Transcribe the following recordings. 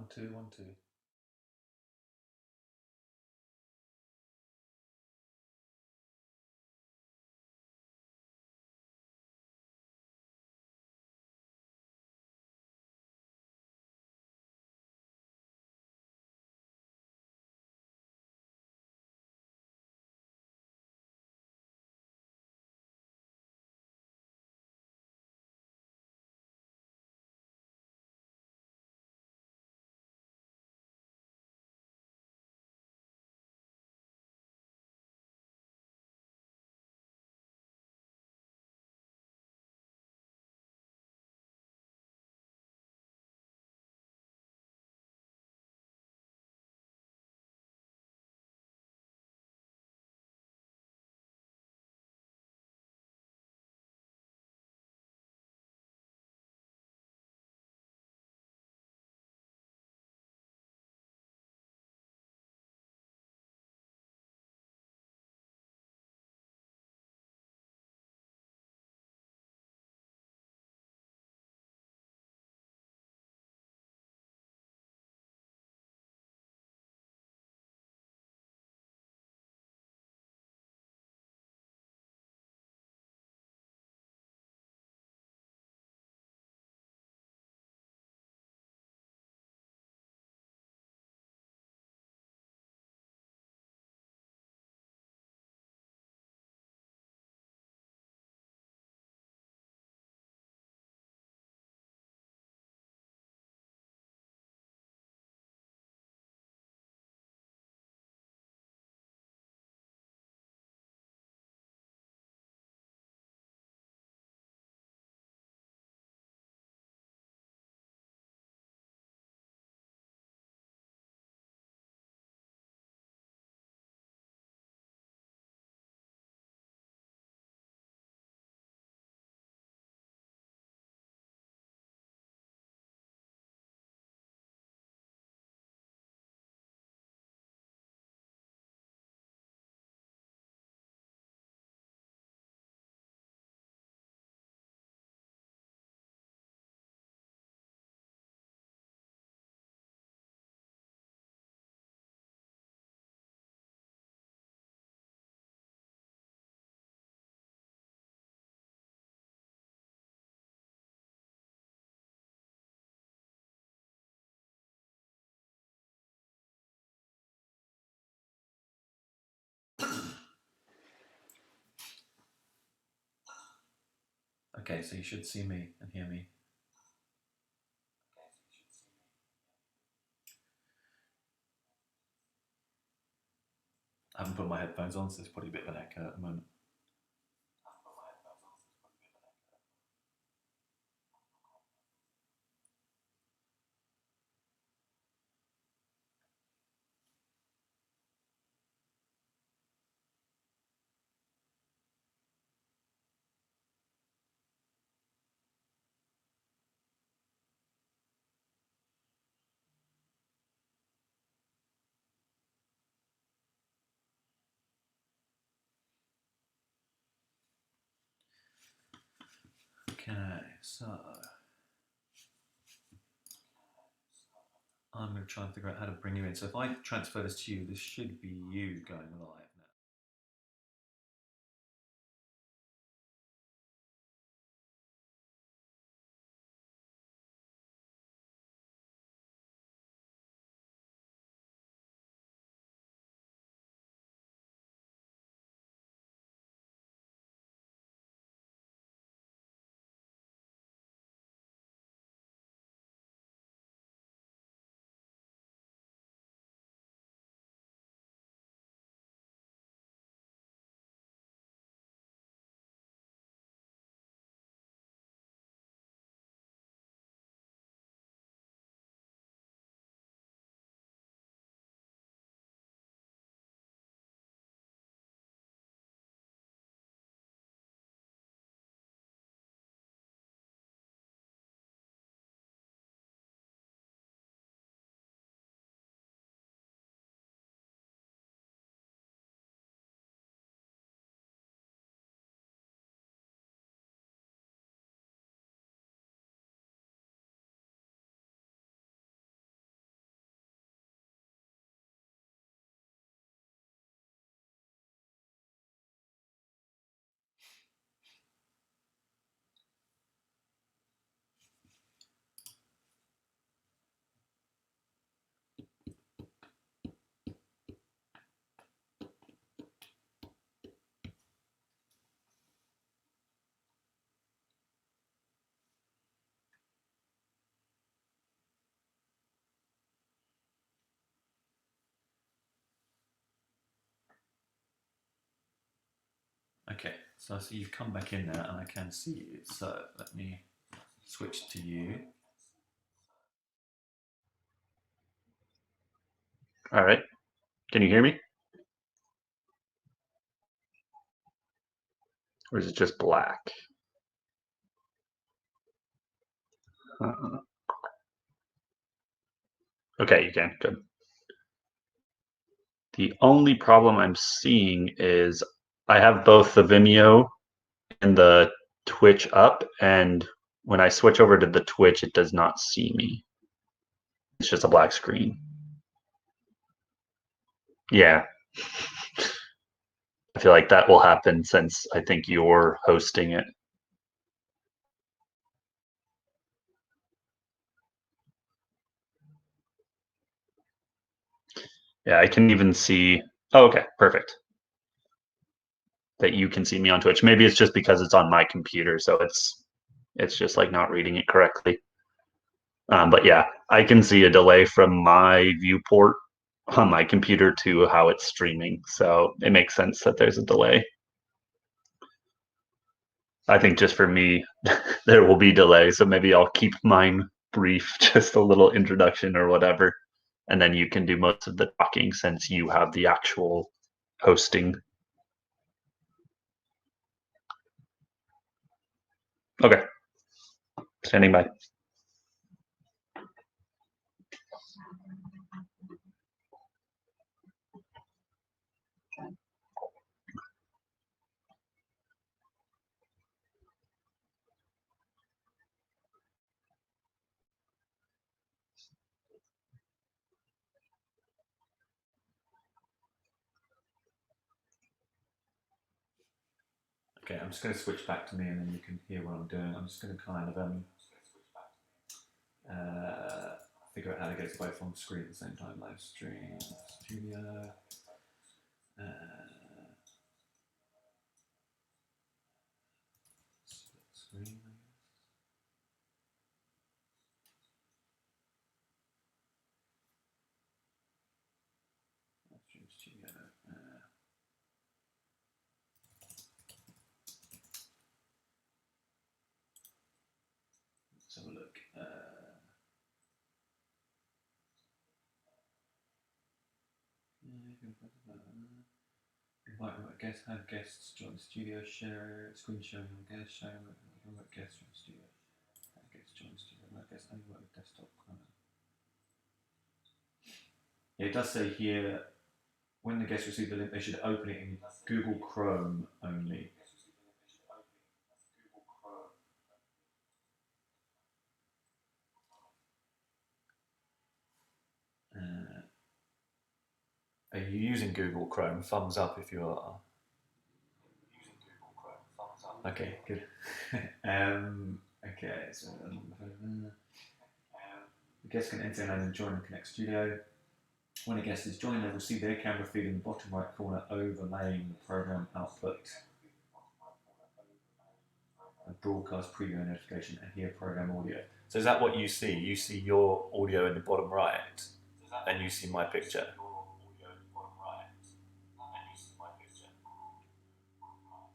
One, two, one, two. Okay, so you should see me and hear me. I haven't put my headphones on, so there's probably a bit of an echo at the moment. Okay, so I'm going to try and figure out how to bring you in. So if I transfer this to you, this should be you going live now. Okay, so I see you've come back in there and I can see you. So let me switch to you. All right. Can you hear me? Or is it just black? Uh, okay, you can. Good. The only problem I'm seeing is I have both the Vimeo and the Twitch up, and when I switch over to the Twitch, it does not see me. It's just a black screen. Yeah. I feel like that will happen since I think you're hosting it. Yeah, I can even see. Oh, okay, perfect. That you can see me on Twitch. Maybe it's just because it's on my computer, so it's just like not reading it correctly. But yeah, I can see a delay from my viewport on my computer to how it's streaming, so it makes sense that there's a delay. I think just for me, there will be delay, so maybe I'll keep mine brief, just a little introduction or whatever, and then you can do most of the talking since you have the actual hosting. Okay, standing by. Okay, I'm just going to switch back to me and then you can hear what I'm doing. I'm just going to kind of figure out how to get to both on the screen at the same time. Live stream, studio. Split screen, I guess. Live stream studio. Let's have a look. Invite remote guests, have guests join the studio, share screen sharing on guest, share remote guests join the studio, have guests join the studio, remote guests only work with desktop. Yeah, it does say here when the guests receive the link, they should open it in Google Chrome only. Are you using Google Chrome? Thumbs up if you are. Okay, good. Okay, so the guest can enter and join the Connect Studio. When a guest is joined, they will see their camera feed in the bottom right corner overlaying the program output. A broadcast preview and notification and hear program audio. So is that what you see? You see your audio in the bottom right and you see my picture.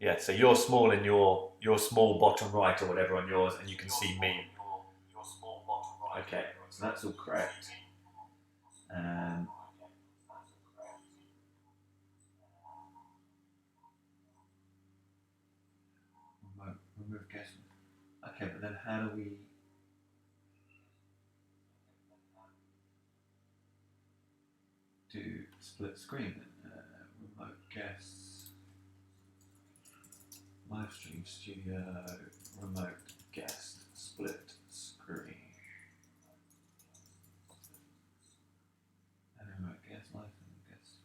Yeah, so you're small in your small bottom right or whatever on yours, and you can see me. Okay, so that's all correct. Remove guest. Okay, but then how do we do split screen? Remote guests, live stream studio, remote guest, split screen. And remote guest, live stream guest.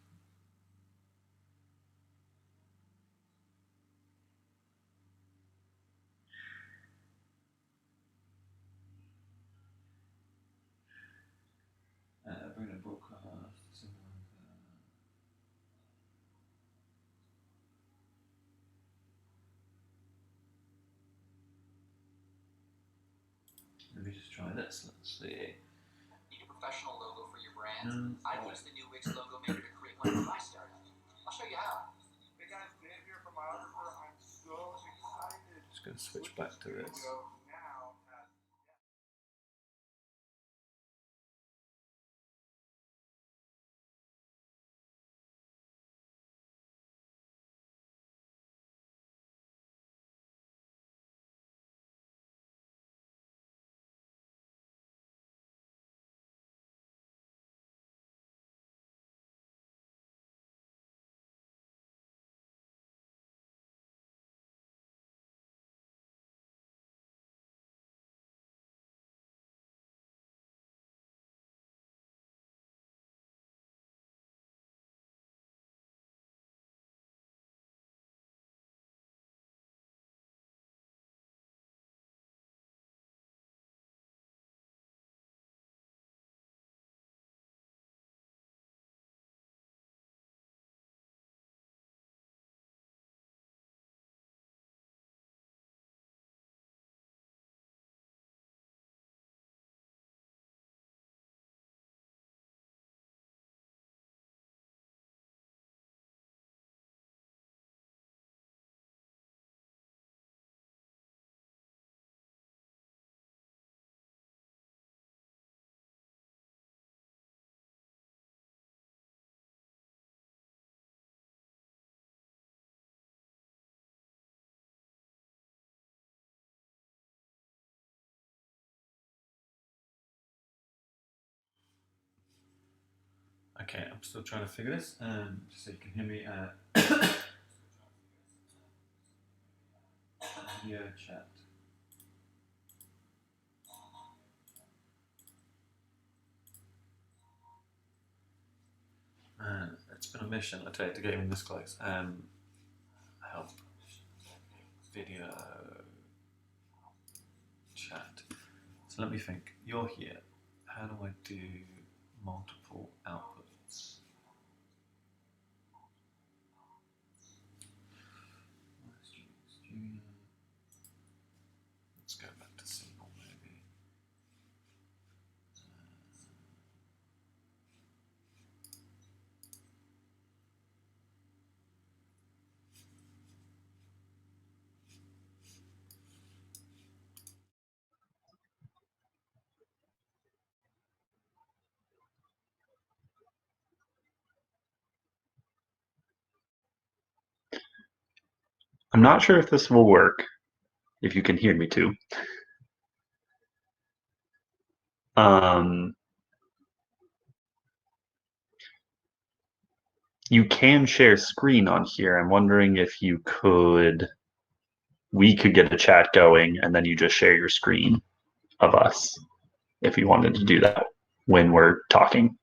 Bring a broadcast. Let me just try this. Let's see. Need a professional logo for your brand? I've used the new Wix logo maker to create one for my startup. I'll show you how. Hey guys, Dave here from Biographer. Just going to switch back to this. Okay, I'm still trying to figure this, just so you can hear me. Video chat. It's been a mission, I tell you, to get even this close. Help. Video chat. So let me think. You're here. How do I do multiple outputs? Let's go back to simple maybe. I'm not sure if this will work, if you can hear me too. You can share screen on here. I'm wondering if we could get a chat going and then you just share your screen of us if you wanted to do that when we're talking.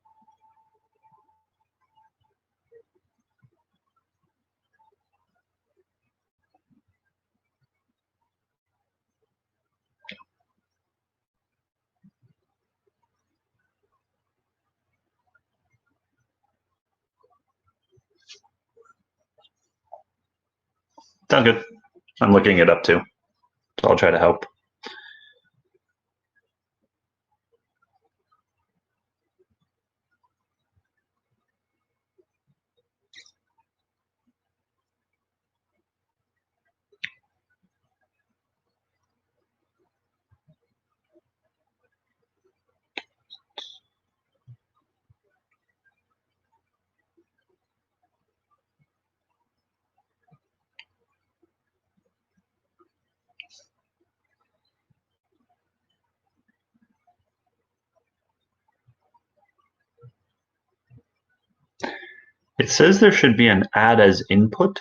Sound good. I'm looking it up too, so I'll try to help. It says there should be an add as input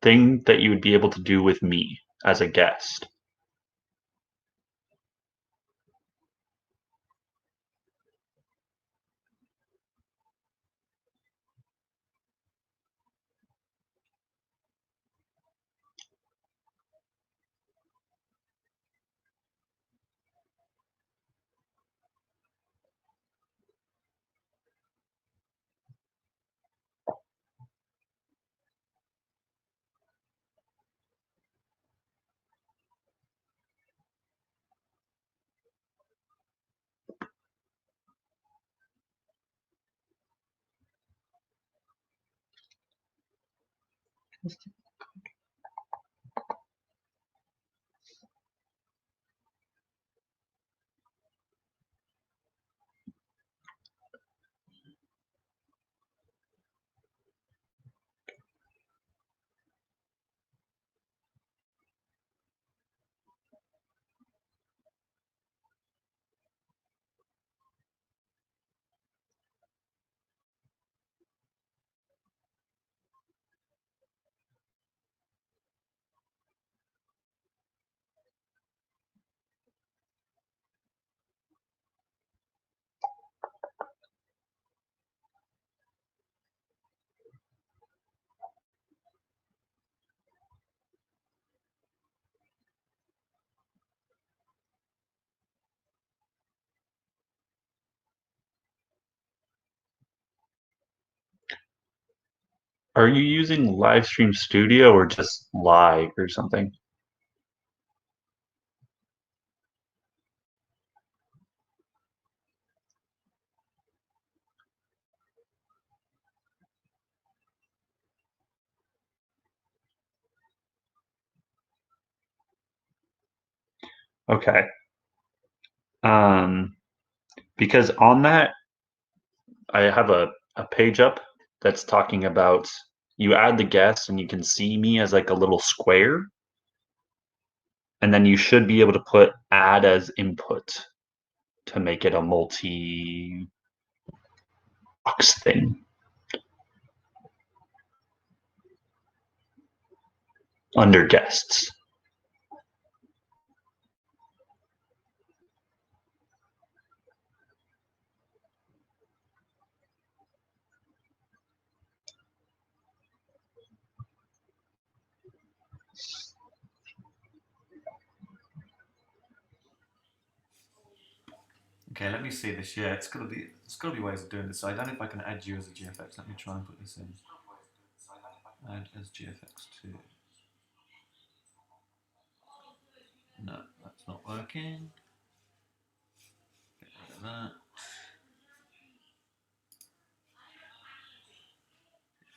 thing that you would be able to do with me as a guest. Are you using Livestream Studio or just Live or something? Okay. Because on that, I have a page up that's talking about you add the guest and you can see me as like a little square. And then you should be able to put add as input to make it a multi box thing under guests. Okay, let me see this. Yeah, it's gotta be ways of doing this. So I don't know if I can add you as a GFX. Let me try and put this in. Add as GFX2. No, that's not working. Get rid of that.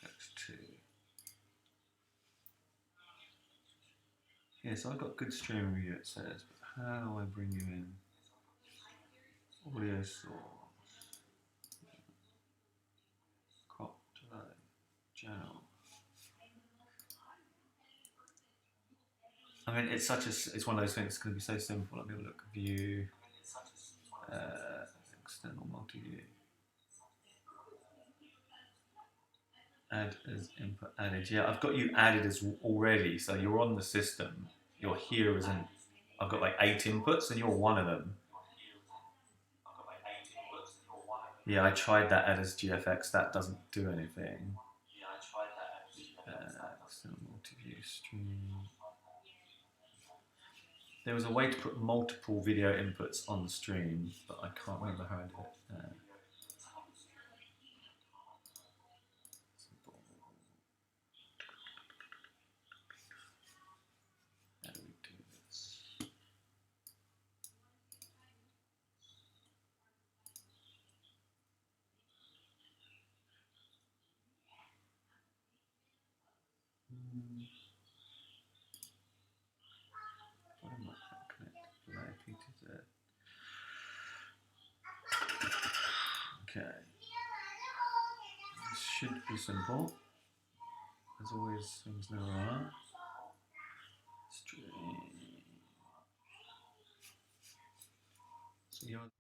GFX2. Yeah, so I've got good stream review, it says, but how do I bring you in? Audio source. Crop delay. Channel. I mean, it's one of those things. It's going to be so simple. Let me have a look. View, external multi-view. Add as input added. Yeah, I've got you added as already. So you're on the system. You're here as in. I've got like 8 inputs, and you're one of them. Yeah, I tried that add as GFX. That doesn't do anything. External multi-view stream. There was a way to put multiple video inputs on the stream, but I can't remember how I did it. How do we do this? What am I connected to IP to Z? Okay. This should be simple. As always, things never are. Stream. So you're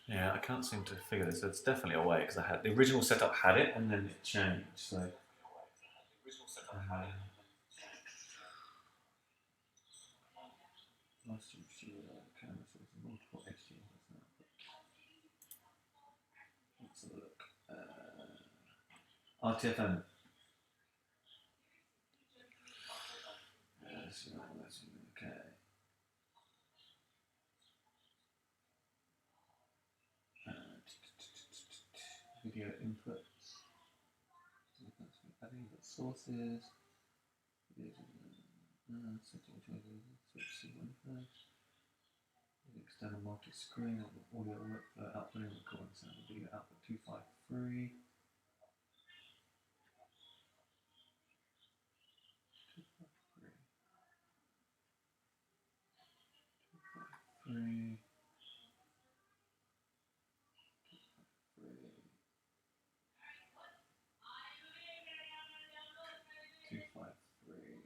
yeah, I can't seem to figure this. It's definitely a way because I had the original setup had it and then it changed. So last year, camera sources, multiple HD. Let's have a look. RTFM. Yes, okay. Video inputs. Adding the sources. Switch C1 first. External multi-screen, audio workflow, output and recording sound, video output 253. 253. 253. Okay.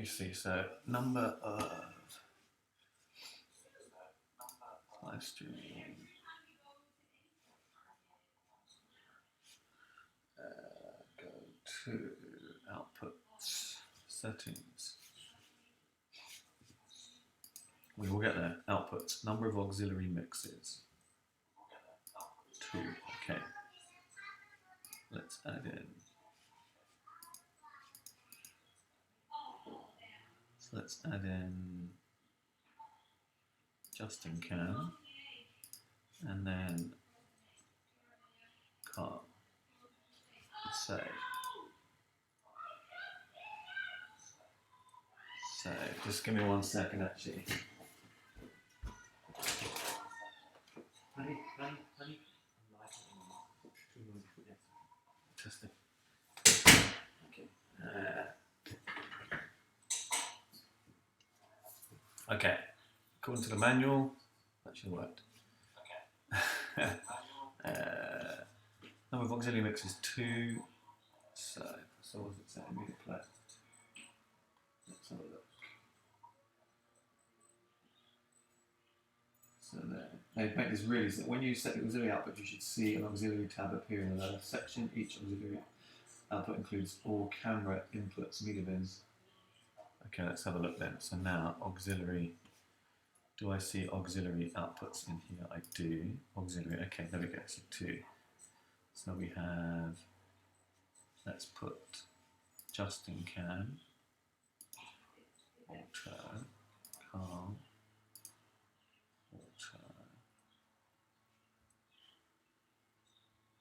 me see. So number of live streaming. Go to outputs, settings. We will get there. Outputs, number of auxiliary mixes. 2. Okay. Let's add in. So let's add in Justin Cam, and then car. Save. Save. Just give me 1 second, actually. Testing. Okay. Okay. According to the manual, that should have worked. Number of auxiliary mixes 2. So what does it say? Media play. Let's have a look. So there. They make this really simple. When you set the auxiliary output, you should see an auxiliary tab appear in the lower section. Each auxiliary output includes all camera inputs, media bins. Okay, let's have a look then. So now, auxiliary. Do I see auxiliary outputs in here? I do. Auxiliary. Okay, there we go. So 2. So we have. Let's put Justin Cam, Auto, Calm, Auto.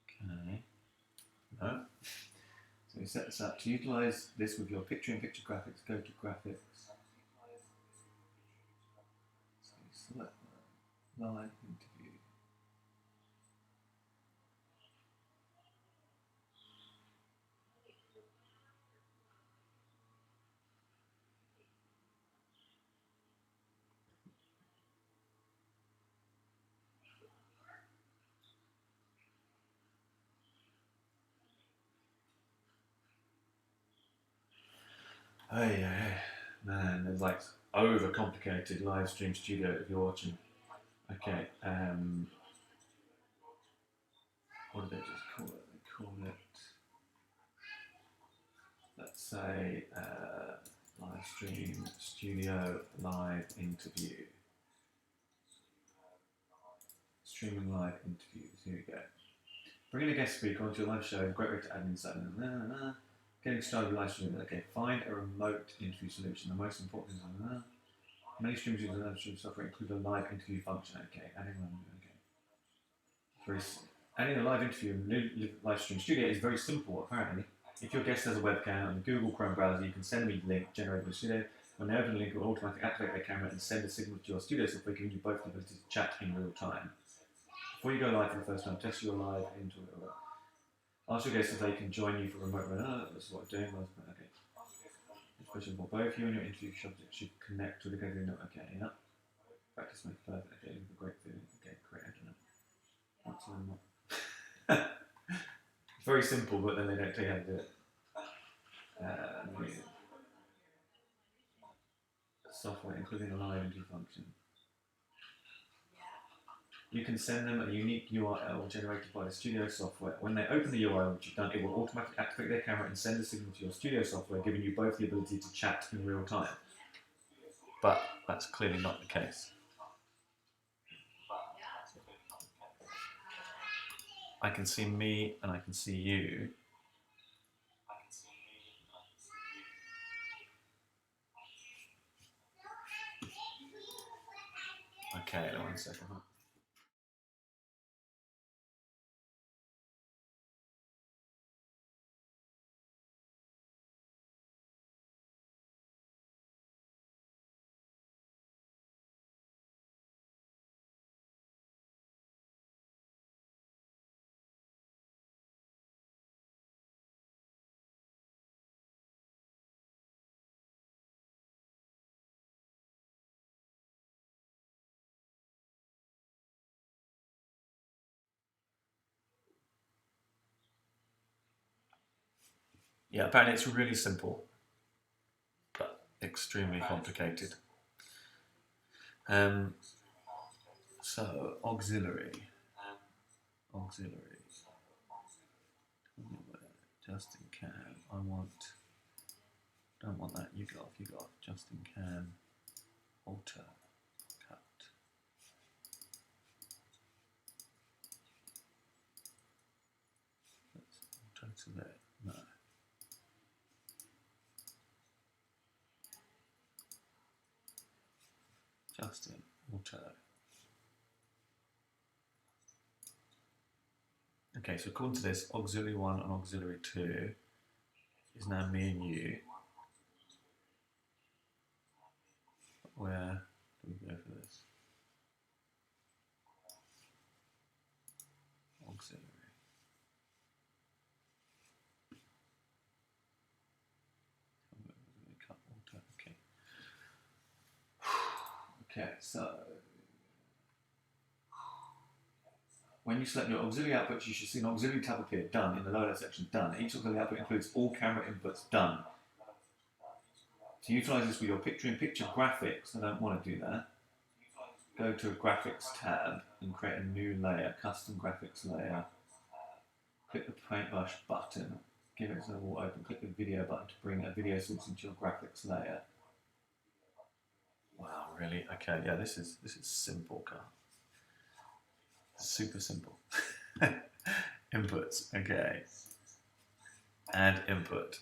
Okay. No. So we set this up to utilize this with your picture-in-picture graphics. Go to graphics. So you select live interview. Hey, man, there's like overcomplicated live stream studio if you're watching. Okay, what did they just call it? They call it, let's say, live stream studio live interview. Streaming live interviews, here we go. Bringing a guest speaker onto your live show is a great way to add insight. Getting started with live streaming. Okay, find a remote interview solution. The most important is many streamers using live stream software include a live interview function. Okay, adding a live interview in live stream studio is very simple. Apparently, if your guest has a webcam on the Google Chrome browser, you can send them a link generated by Studio. When they open the link, it will automatically activate their camera and send a signal to your studio software, giving you both the ability to chat in real time. Before you go live for the first time, test your live into it. Ask your guests if they can join you for remote run. This is what I'm doing. Okay. This question for both you and your interview should connect to the Google Note. Okay, yeah. Practice makes perfect. Okay, a great feeling. Okay, great. I don't know. What's on that? It's very simple, but then they don't tell you how to do it. Software, including a live interview function. You can send them a unique URL generated by the Studio software. When they open the URL, which you've done, it will automatically activate their camera and send a signal to your Studio software, giving you both the ability to chat in real time. But that's clearly not the case. I can see me and I can see you. Okay, 1 second. Yeah, apparently it's really simple, but extremely complicated. So auxiliary. Justin Cam. Don't want that. You go off. Justin Cam. Alter. Cut. Let's alter to there. No. Justin. Alter. Okay, so according to this, auxiliary 1 and auxiliary 2 is now me and you. Where do we go for this? Auxiliary. Cut alter. Okay. Okay, so when you select your auxiliary outputs, you should see an auxiliary tab appear. Done in the lower left section. Done. Each auxiliary output includes all camera inputs. Done. To utilize this with your picture-in-picture graphics, I don't want to do that. Go to a graphics tab and create a new layer, custom graphics layer. Click the paintbrush button. Give it a little open. Click the video button to bring a video source into your graphics layer. Wow, really? Okay, yeah, this is simple, Carl. Super simple. Inputs, okay. Add input.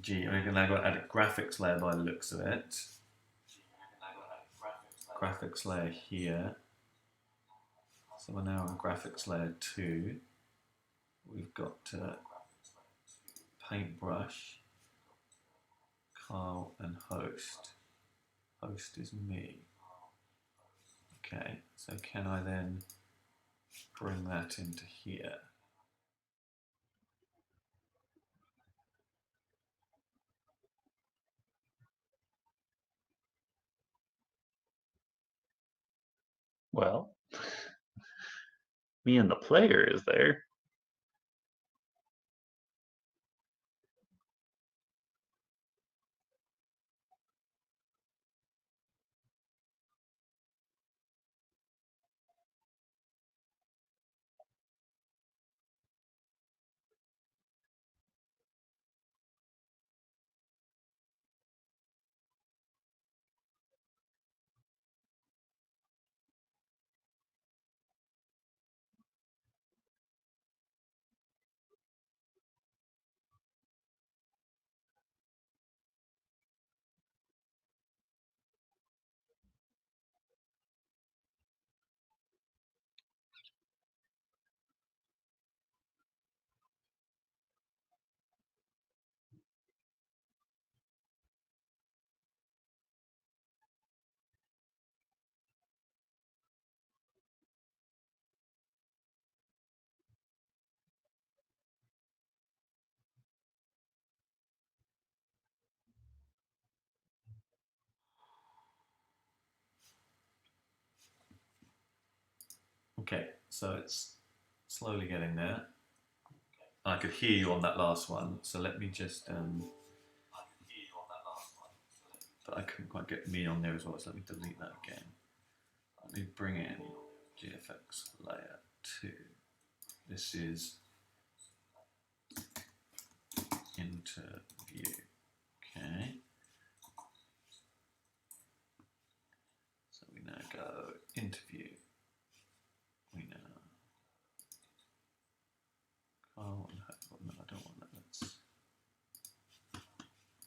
G, we're now going to add a graphics layer by the looks of it. Graphics layer here. So we're now on graphics layer 2. We've got paintbrush, Carl, and host. Host is me. Okay, so can I then bring that into here? Well, me and the player is there. Okay, so it's slowly getting there. I could hear you on that last one, so let me just but I couldn't quite get me on there as well, so let me delete that again. Let me bring in GFX layer 2. This is interview. Okay. So we now go interview. We now oh no, I don't want that. That's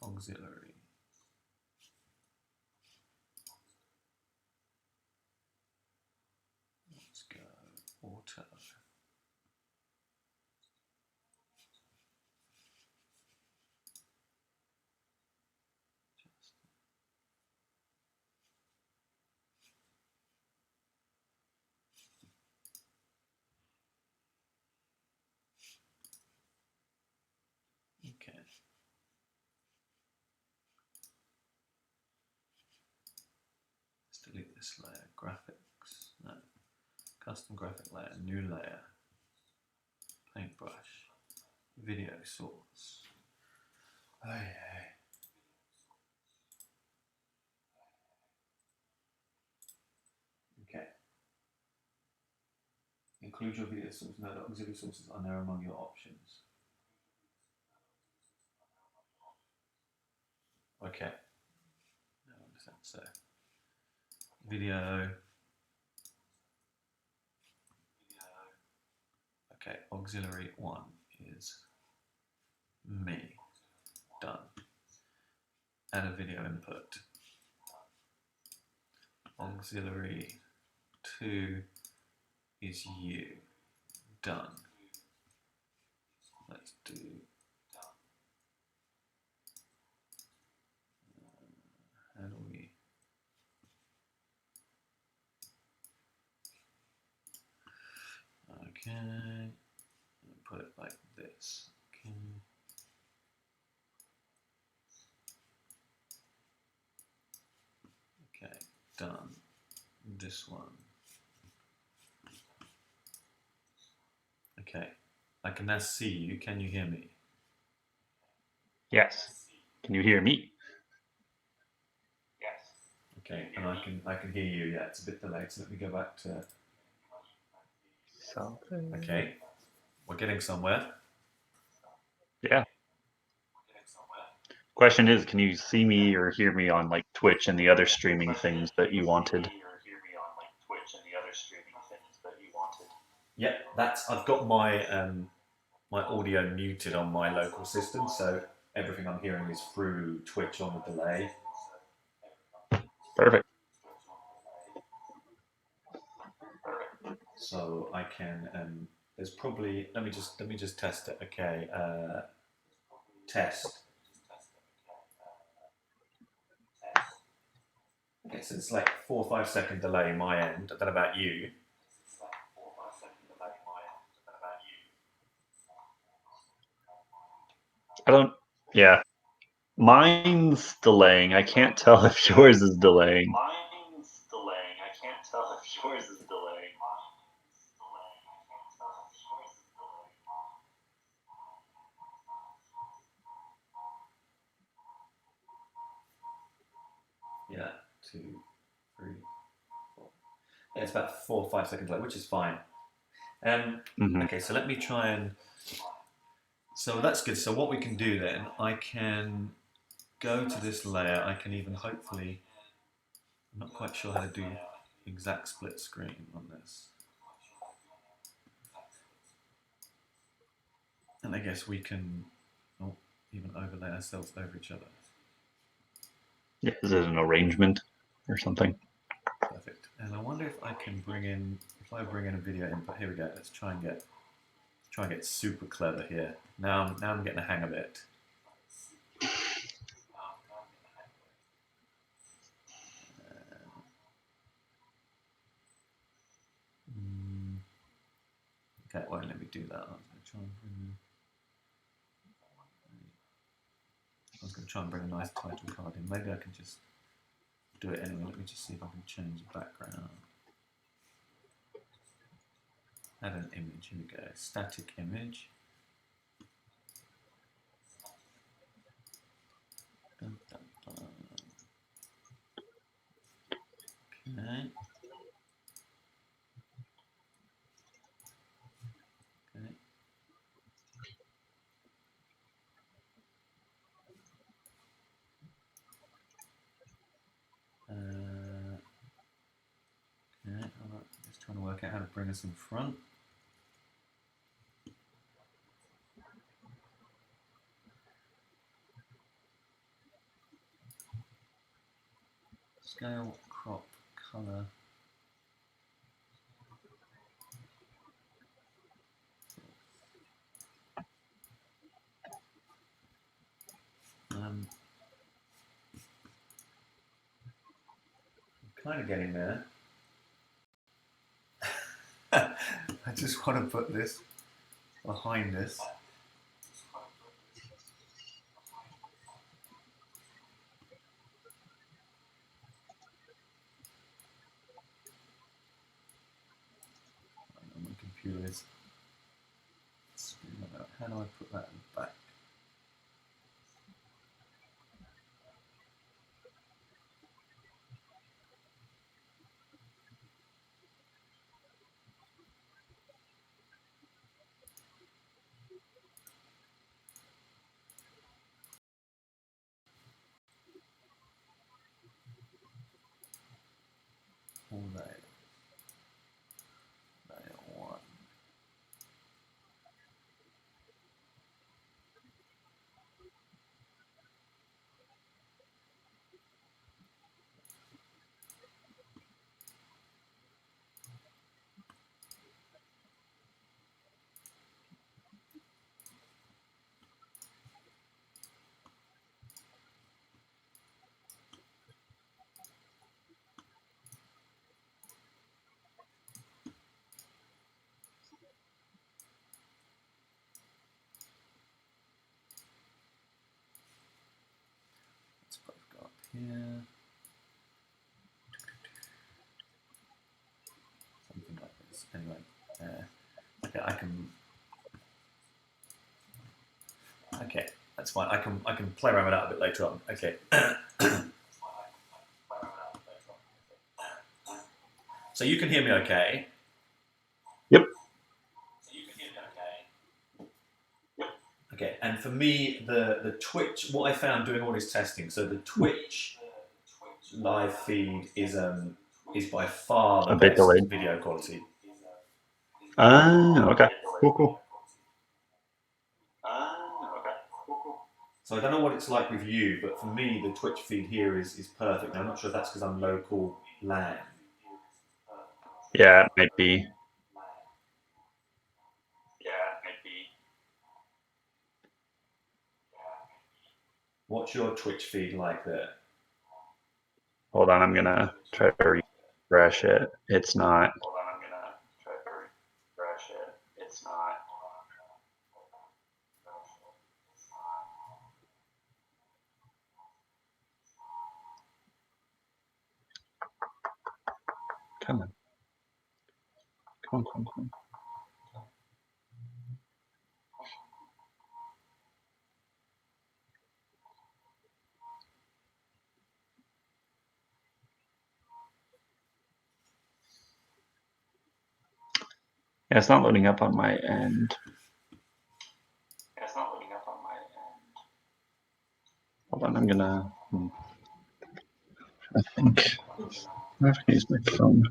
auxiliary. Let's go auto. Okay. Let's delete this layer. Graphics. No. Custom graphic layer. New layer. Paintbrush. Video source. Oh, yeah. include your video source. No, the auxiliary sources are now among your options. Okay. No, what does that say? Video. Okay, auxiliary 1 is me. Done. Add a video input. Auxiliary 2 is you. Done. Let's do. How do we? Okay. Put it like this. Okay. Okay. Done. This one. Okay. I can now see you. Can you hear me? Yes. Can you hear me? Okay, and I can hear you. Yeah, it's a bit delayed. So let me go back to. Something. Okay, we're getting somewhere. Yeah. Question is, can you see me or hear me on like Twitch and the other streaming things that you wanted? Yeah, that's. I've got my my audio muted on my local system, so everything I'm hearing is through Twitch on the delay. Perfect. So I can. There's probably. Let me just test it. Okay. Test. Okay, so it's like 4 or 5 second delay my end. I don't know about you. I don't. Yeah. Mine's delaying. I can't tell if yours is delaying. Yeah, 2, 3, 4. Yeah, it's about 4 or 5 seconds delay, which is fine. Mhm. Okay, so let me try and. So that's good. So what we can do then, I can go to this layer. I can even hopefully. I'm not quite sure how to do exact split screen on this. And I guess we can even overlay ourselves over each other. Yeah, is it an arrangement or something? Perfect. And I wonder if I can bring in, if I bring in a video input. Here we go. Let's try and get super clever here. Now I'm getting the hang of it. Okay, well, let me do that. I was going to try and bring a nice title card in. Maybe I can just do it anyway. Let me just see if I can change the background. Add an image. Here we go. Static image. Dun, dun, dun. Okay. Okay. Okay. Just trying to work out how to bring us in front. Scale, crop, color. I'm kind of getting there. I just want to put this behind us. My computer is spinning about. How do I put that back? All layer. Layer 1. Let's both go up here. Something like this. Anyway, okay, I can. Okay, that's fine. I can play around with that a bit later on. Okay. So you can hear me okay? Yep. Okay, and for me, the Twitch, what I found doing all this testing, so the Twitch live feed is by far the A bit best delayed. video quality. Ah, okay. Cool. So I don't know what it's like with you, but for me, the Twitch feed here is perfect. Now, I'm not sure if that's because I'm local LAN. Yeah, it might be. What's your Twitch feed like there? Hold on, I'm gonna try to refresh it. It's not. Come on. Come on. Yeah, it's not loading up on my end. Hold on, I'm gonna. I think I have to use my phone.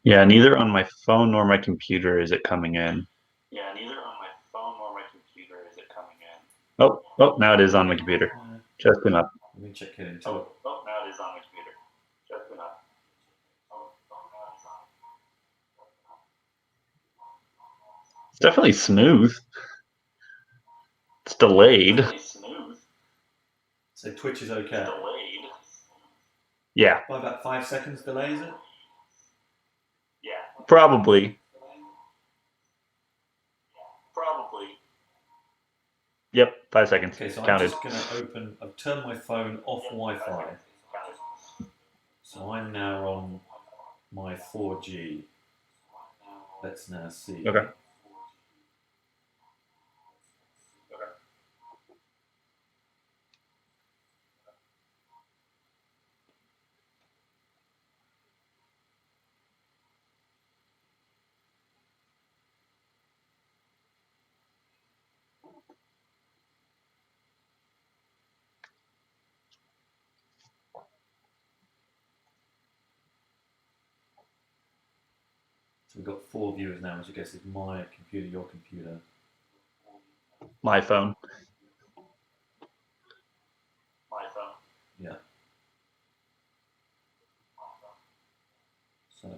Yeah, neither on my phone nor my computer is it coming in. Oh, now it is on my computer. Just enough. Let me check it into it. It's definitely smooth. It's delayed. So Twitch is okay. Yeah, By about 5 seconds delay, is it? probably. Yep, 5 seconds. Okay, so I'm Counted. just going to open, I've turned my phone off Wi-Fi. So I'm now on my 4G. Let's now see. Okay. So we've got 4 viewers now, which I guess is my computer, your computer. My phone. Yeah. So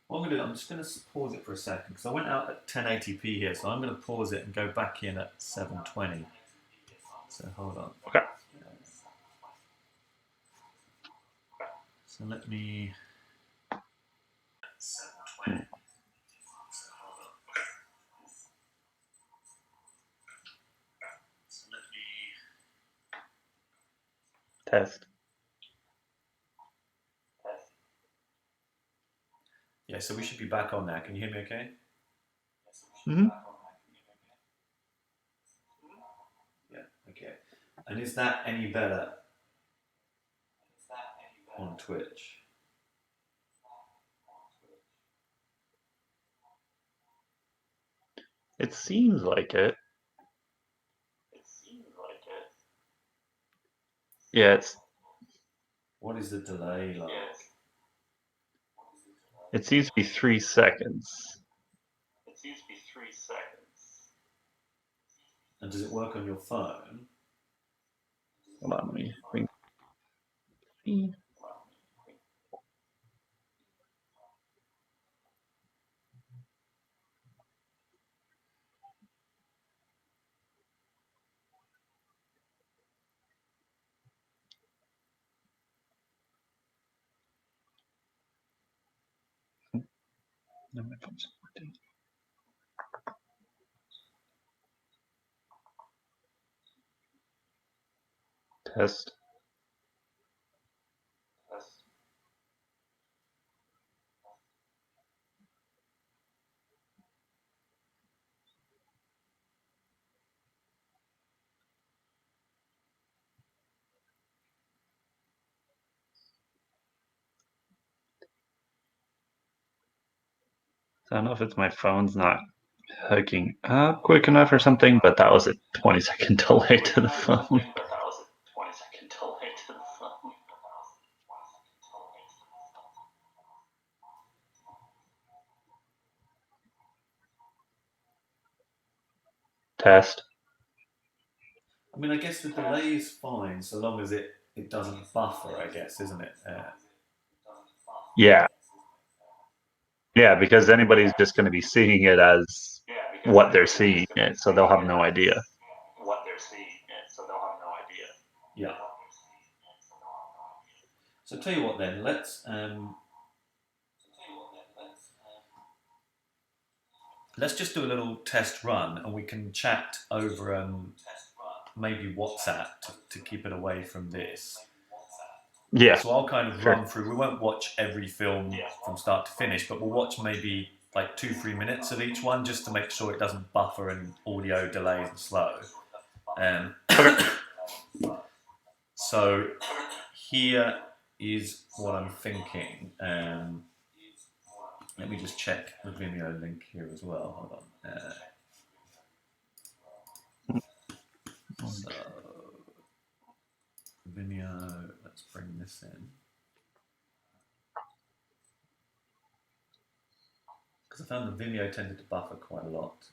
What I'm going to do, I'm just going to pause it for a second because I went out at 1080p here, so I'm going to pause it and go back in at 720. So hold on. Okay. So let me. 720. So hold on. So let me. Test. Yeah, so we should be back on now. Can you hear me okay? Mm-hmm. Yeah, okay. And is that any better on Twitch? It seems like it. Yeah, it's. What is the delay like? It seems to be 3 seconds. And does it work on your phone? Hold on, let me bring. No, my phone's not working. Test. I don't know if it's my phone's not hooking up quick enough or something, but that was a 20-second delay to the phone. Test. I mean, I guess the delay is fine so long as it doesn't buffer, I guess, isn't it? Yeah. Yeah, because anybody's just going to be seeing it as what they're seeing it, so they'll have no idea. Yeah. So tell you what then, let's just do a little test run and we can chat over maybe WhatsApp to keep it away from this. Yeah. So I'll kind of Sure. run through. We won't watch every film from start to finish, but we'll watch maybe like 2-3 minutes of each one just to make sure it doesn't buffer and audio delays and slow. So here is what I'm thinking. Let me just check the Vimeo link here as well. Hold on. So Vimeo, let's bring this in. Because I found the Vimeo tended to buffer quite a lot.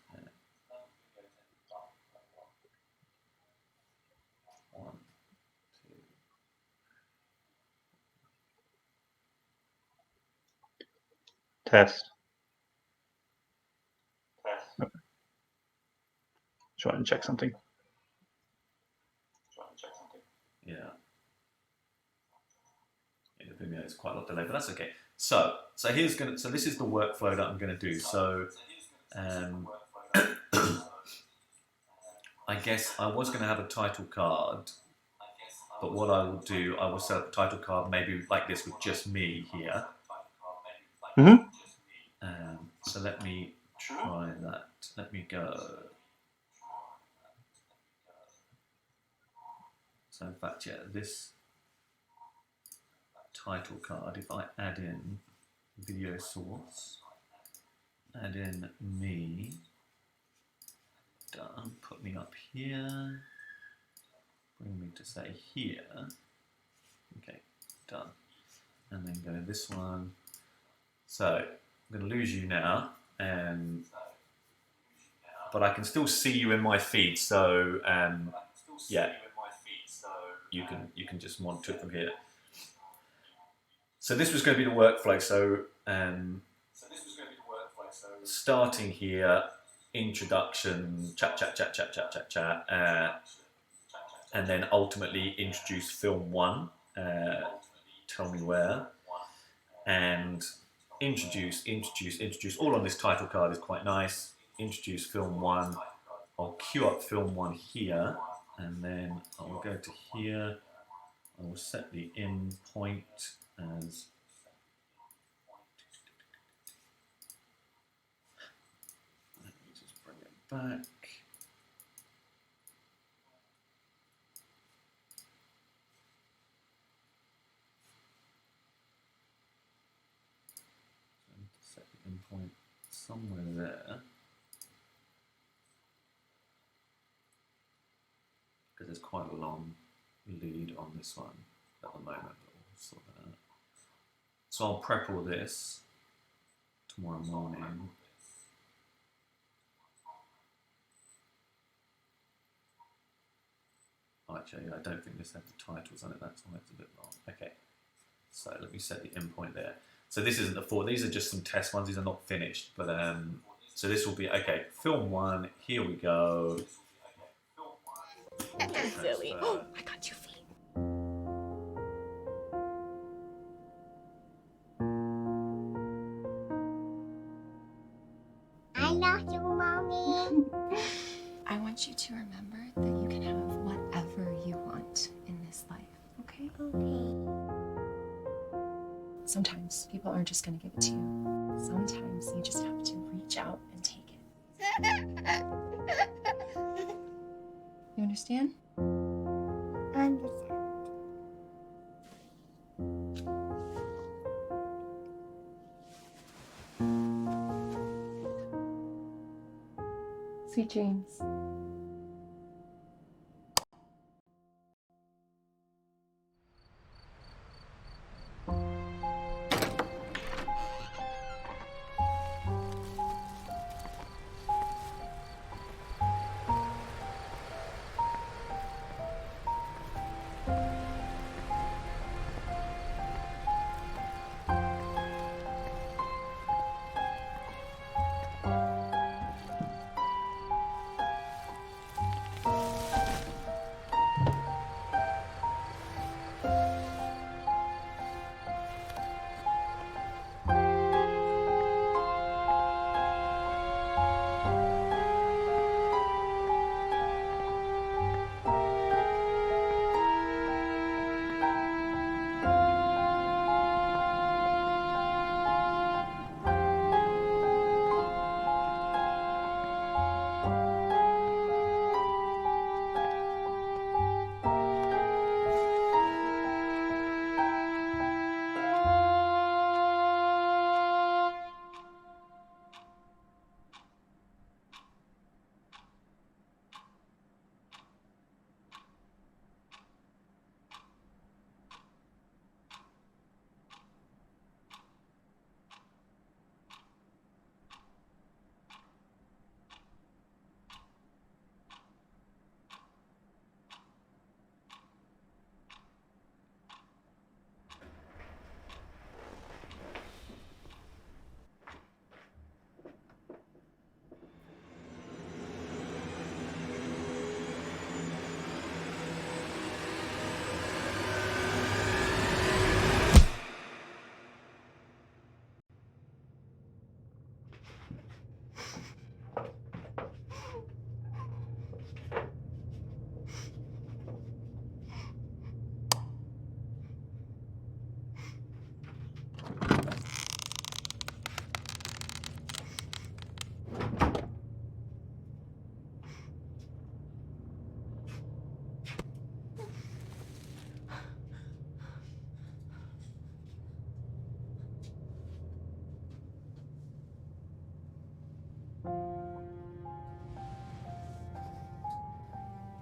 One, two. Test. Okay. Just want to check something. Yeah. Yeah, the Vimeo is quite a lot delayed, but that's okay. So this is the workflow that I'm gonna do. So I guess I was gonna have a title card, but what I will do, I will set up a title card maybe like this with just me here. Mm-hmm. So let me try that. Let me go. So in fact, yeah, this title card, if I add in video source, add in me, done, put me up here, bring me to say here, okay, done, and then go this one. So I'm going to lose you now, but I can still see you in my feed, so yeah, you can just monitor it from here. So this was going to be the workflow. So starting here, introduction, chat, and then ultimately introduce film 1, tell me where, and introduce, all on this title card is quite nice. Introduce film 1, I'll queue up film 1 here, and then I will go to here, I will set the in point as let me just bring it back. So I need to set the in point somewhere there, because there's quite a long lead on this one at the moment. But we'll sort that out. So I'll prep all this tomorrow morning. Actually, I don't think this has the titles on it, that's why it's a bit long. Okay, so let me set the endpoint there. So this isn't the 4, these are just some test ones, these are not finished, but so this will be, okay, film 1, here we go. Silly. Oh, I got 2 feet. I love you, Mommy. I want you to remember that you can have whatever you want in this life, okay? Okay. Sometimes people aren't just gonna give it to you. Sometimes you just have to reach out and take it. You understand? Understand. Sweet dreams.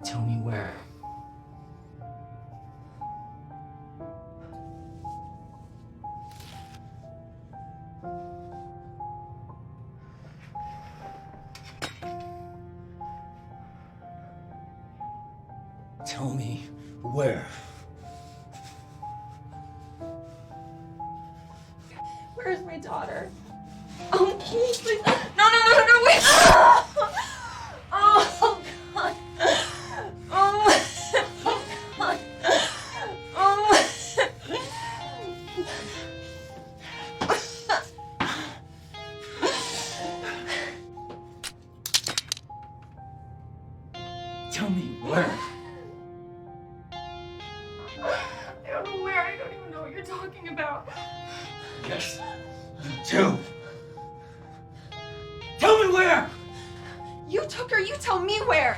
Tell me where. Tell me where. Where's my daughter? Oh, please, please. Tell me where. I don't know where. I don't even know what you're talking about. Yes, you do. Tell me where. You took her. You tell me where.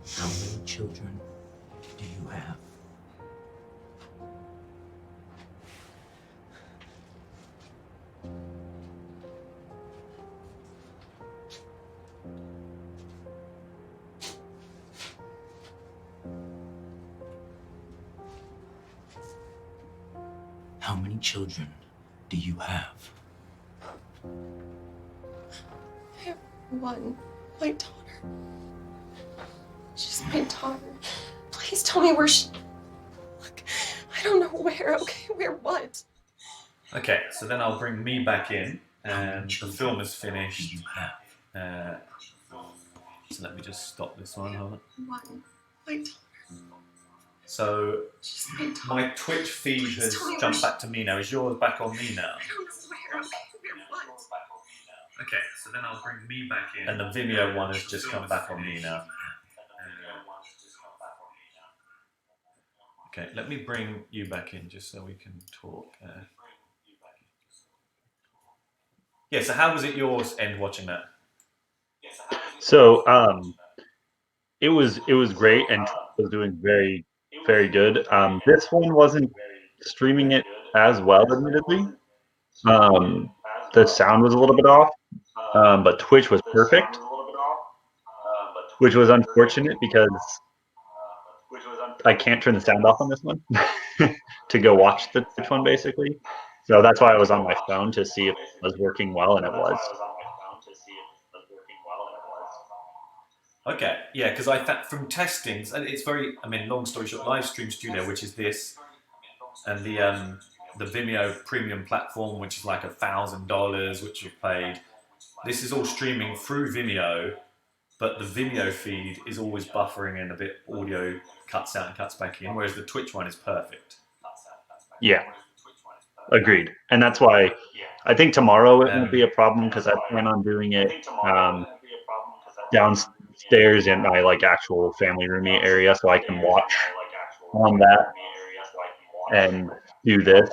How many children do you have? How many children do you have? I have one. My daughter. She's my daughter. Please tell me where she. Look, I don't know where. Okay, where what? Okay, so then I'll bring me back in, and the children film is do finished. you have? So let me just stop this one. Hold on. One. My daughter. So She's my daughter. my Twitch feed Please has tell me where jumped she- back to me now. Is yours back on me now? I don't know where. Okay, where what? Okay, so then I'll bring me back in. And the Vimeo one has just come back on me now. Okay, let me bring you back in just so we can talk. Yeah, so how was it yours end watching that? So it was great, and was doing very good. This one wasn't streaming it as well, admittedly. The sound was a little bit off, but Twitch was perfect, which was unfortunate because I can't turn the sound off on this one to go watch the Twitch one, basically. So that's why I was on my phone to see if it was working well, and it was. Okay, yeah, because I thought from testings, and it's very, I mean, long story short, Livestream Studio, which is this, and the Vimeo premium platform, which is like $1,000, which you've paid. This is all streaming through Vimeo, but the Vimeo feed is always buffering and a bit audio cuts out and cuts back in, whereas the Twitch one is perfect. Yeah, agreed. And that's why I think tomorrow it won't be a problem because I plan on doing it downstairs in my like actual family roomy area, so I can watch on that and do this.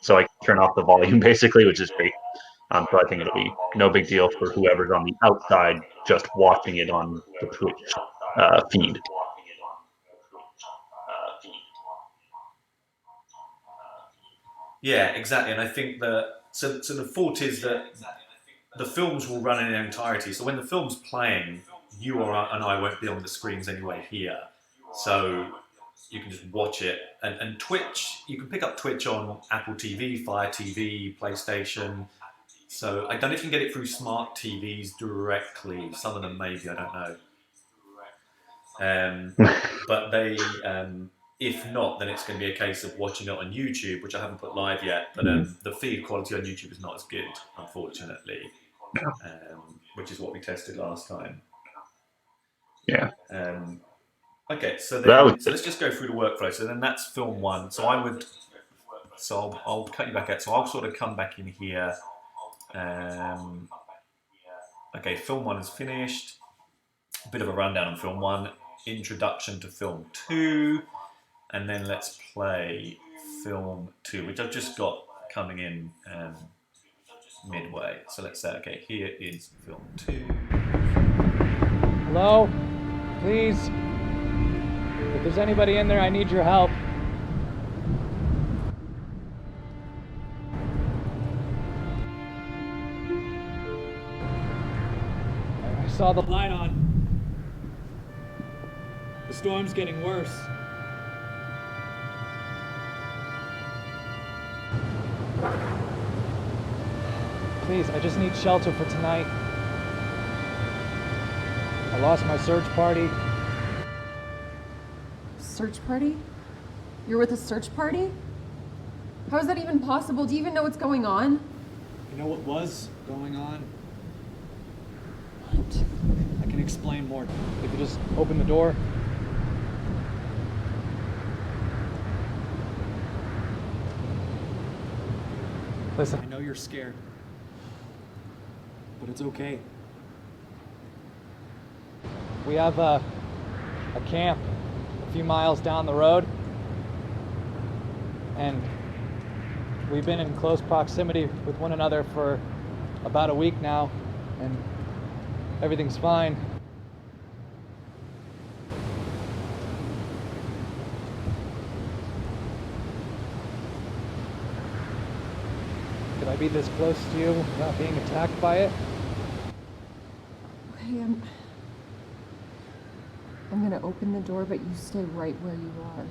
So I can turn off the volume basically, which is great. So I think it'll be no big deal for whoever's on the outside just watching it on the Twitch feed. Yeah, exactly. And I think that so the thought is that the films will run in their entirety. So when the film's playing, you or and I won't be on the screens anyway here. So you can just watch it. And Twitch, you can pick up Twitch on Apple TV, Fire TV, PlayStation. So I don't know if you can get it through smart TVs directly. Some of them maybe, I don't know. But they, if not, then it's going to be a case of watching it on YouTube, which I haven't put live yet. But the feed quality on YouTube is not as good, unfortunately, which is what we tested last time. Yeah. Okay, so then, so let's just go through the workflow. So then that's film one. So I would So I'll cut you back out. So I'll sort of come back in here. Okay, film 1 is finished. A bit of a rundown on film 1. Introduction to film 2. And then let's play film 2, which I've just got coming in midway. So let's say, okay, here is film 2. Hello? Please? If there's anybody in there, I need your help. I saw the light on. The storm's getting worse. Please, I just need shelter for tonight. I lost my search party. Search party? You're with a search party? How is that even possible? Do you even know what's going on? You know what was going on? What? I can explain more. If you just open the door. Listen, I know you're scared, but it's okay. We have a camp a few miles down the road, and we've been in close proximity with one another for about a week now, and everything's fine. Could I be this close to you without being attacked by it? Okay, I'm gonna open the door, but you stay right where you are.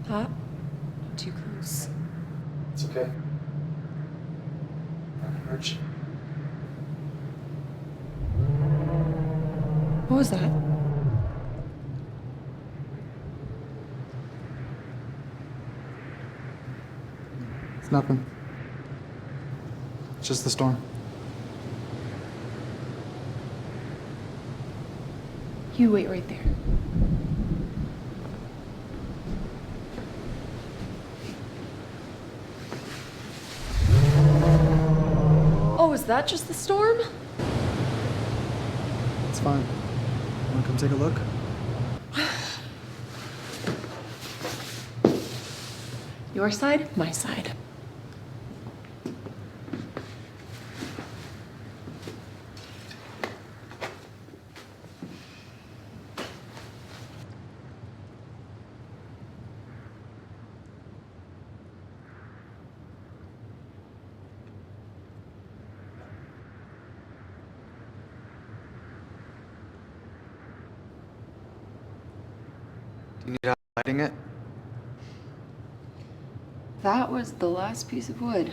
Pop, not too close. It's okay. Not gonna hurt you. What was that? It's nothing. It's just the storm. You wait right there. Oh, is that just the storm? It's fine. Wanna come take a look? Your side, my side. Do you need help lighting it? That was the last piece of wood.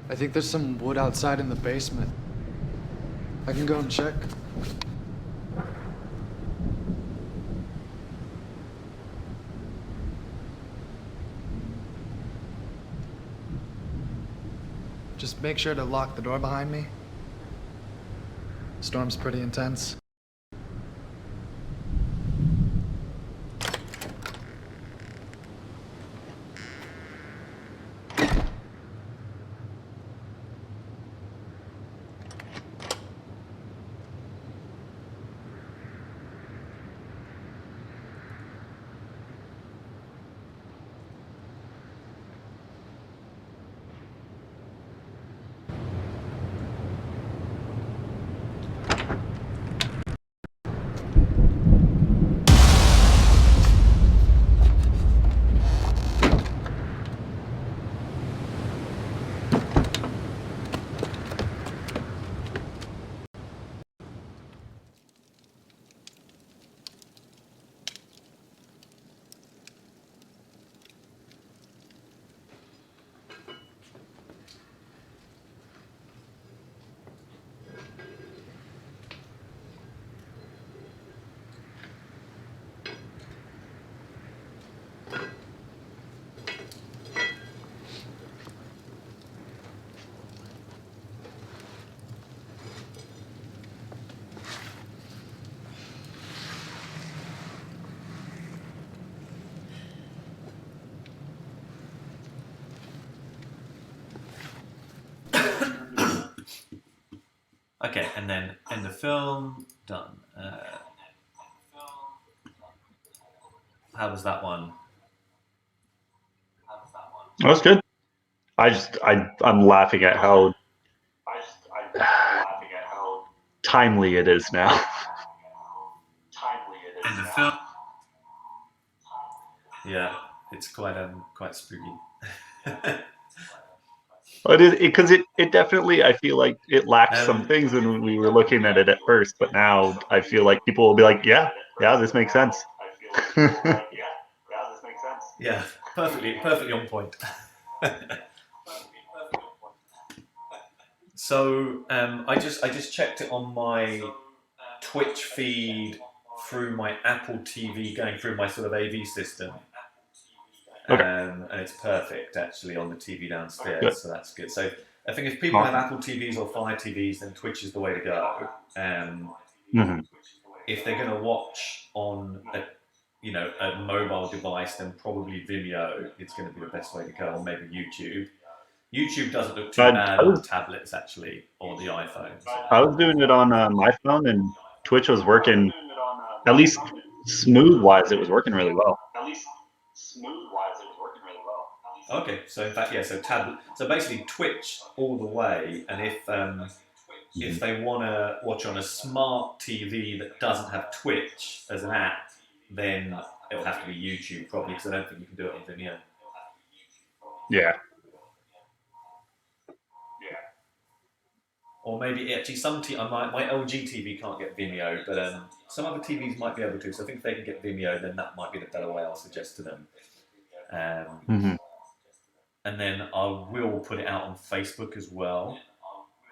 I think there's some wood outside in the basement. I can go and check. Just make sure to lock the door behind me. Storm's pretty intense. Okay, and then end the film. Done. How was that one? That was good. I'm laughing at how timely it is now. In the film. Yeah, it's quite spooky. It is because it definitely, I feel like it lacks some things when we were looking at it at first, but now I feel like people will be like, yeah, this makes sense. Yeah, perfectly on point. So I just checked it on my Twitch feed through my Apple TV, going through my sort of AV system. Okay. And it's perfect actually on the TV downstairs, Good. so that's good. So I think if people have Apple TVs or Fire TVs, then Twitch is the way to go. Mhm. If they're going to watch on a mobile device, then probably Vimeo is going to be the best way to go, or maybe YouTube. YouTube doesn't look too bad on tablets actually, or the iPhones. I was doing it on my phone, and Twitch was working, at least smooth-wise, it was working really well. Okay, so in fact, yeah, so tablet. So basically, Twitch all the way, and if they want to watch on a smart TV that doesn't have Twitch as an app, then it'll have to be YouTube probably, because I don't think you can do it on Vimeo. Yeah. Or maybe actually my LG TV can't get Vimeo, but some other TVs might be able to. So I think if they can get Vimeo, then that might be the better way. I'll suggest to them. And then I will put it out on Facebook as well.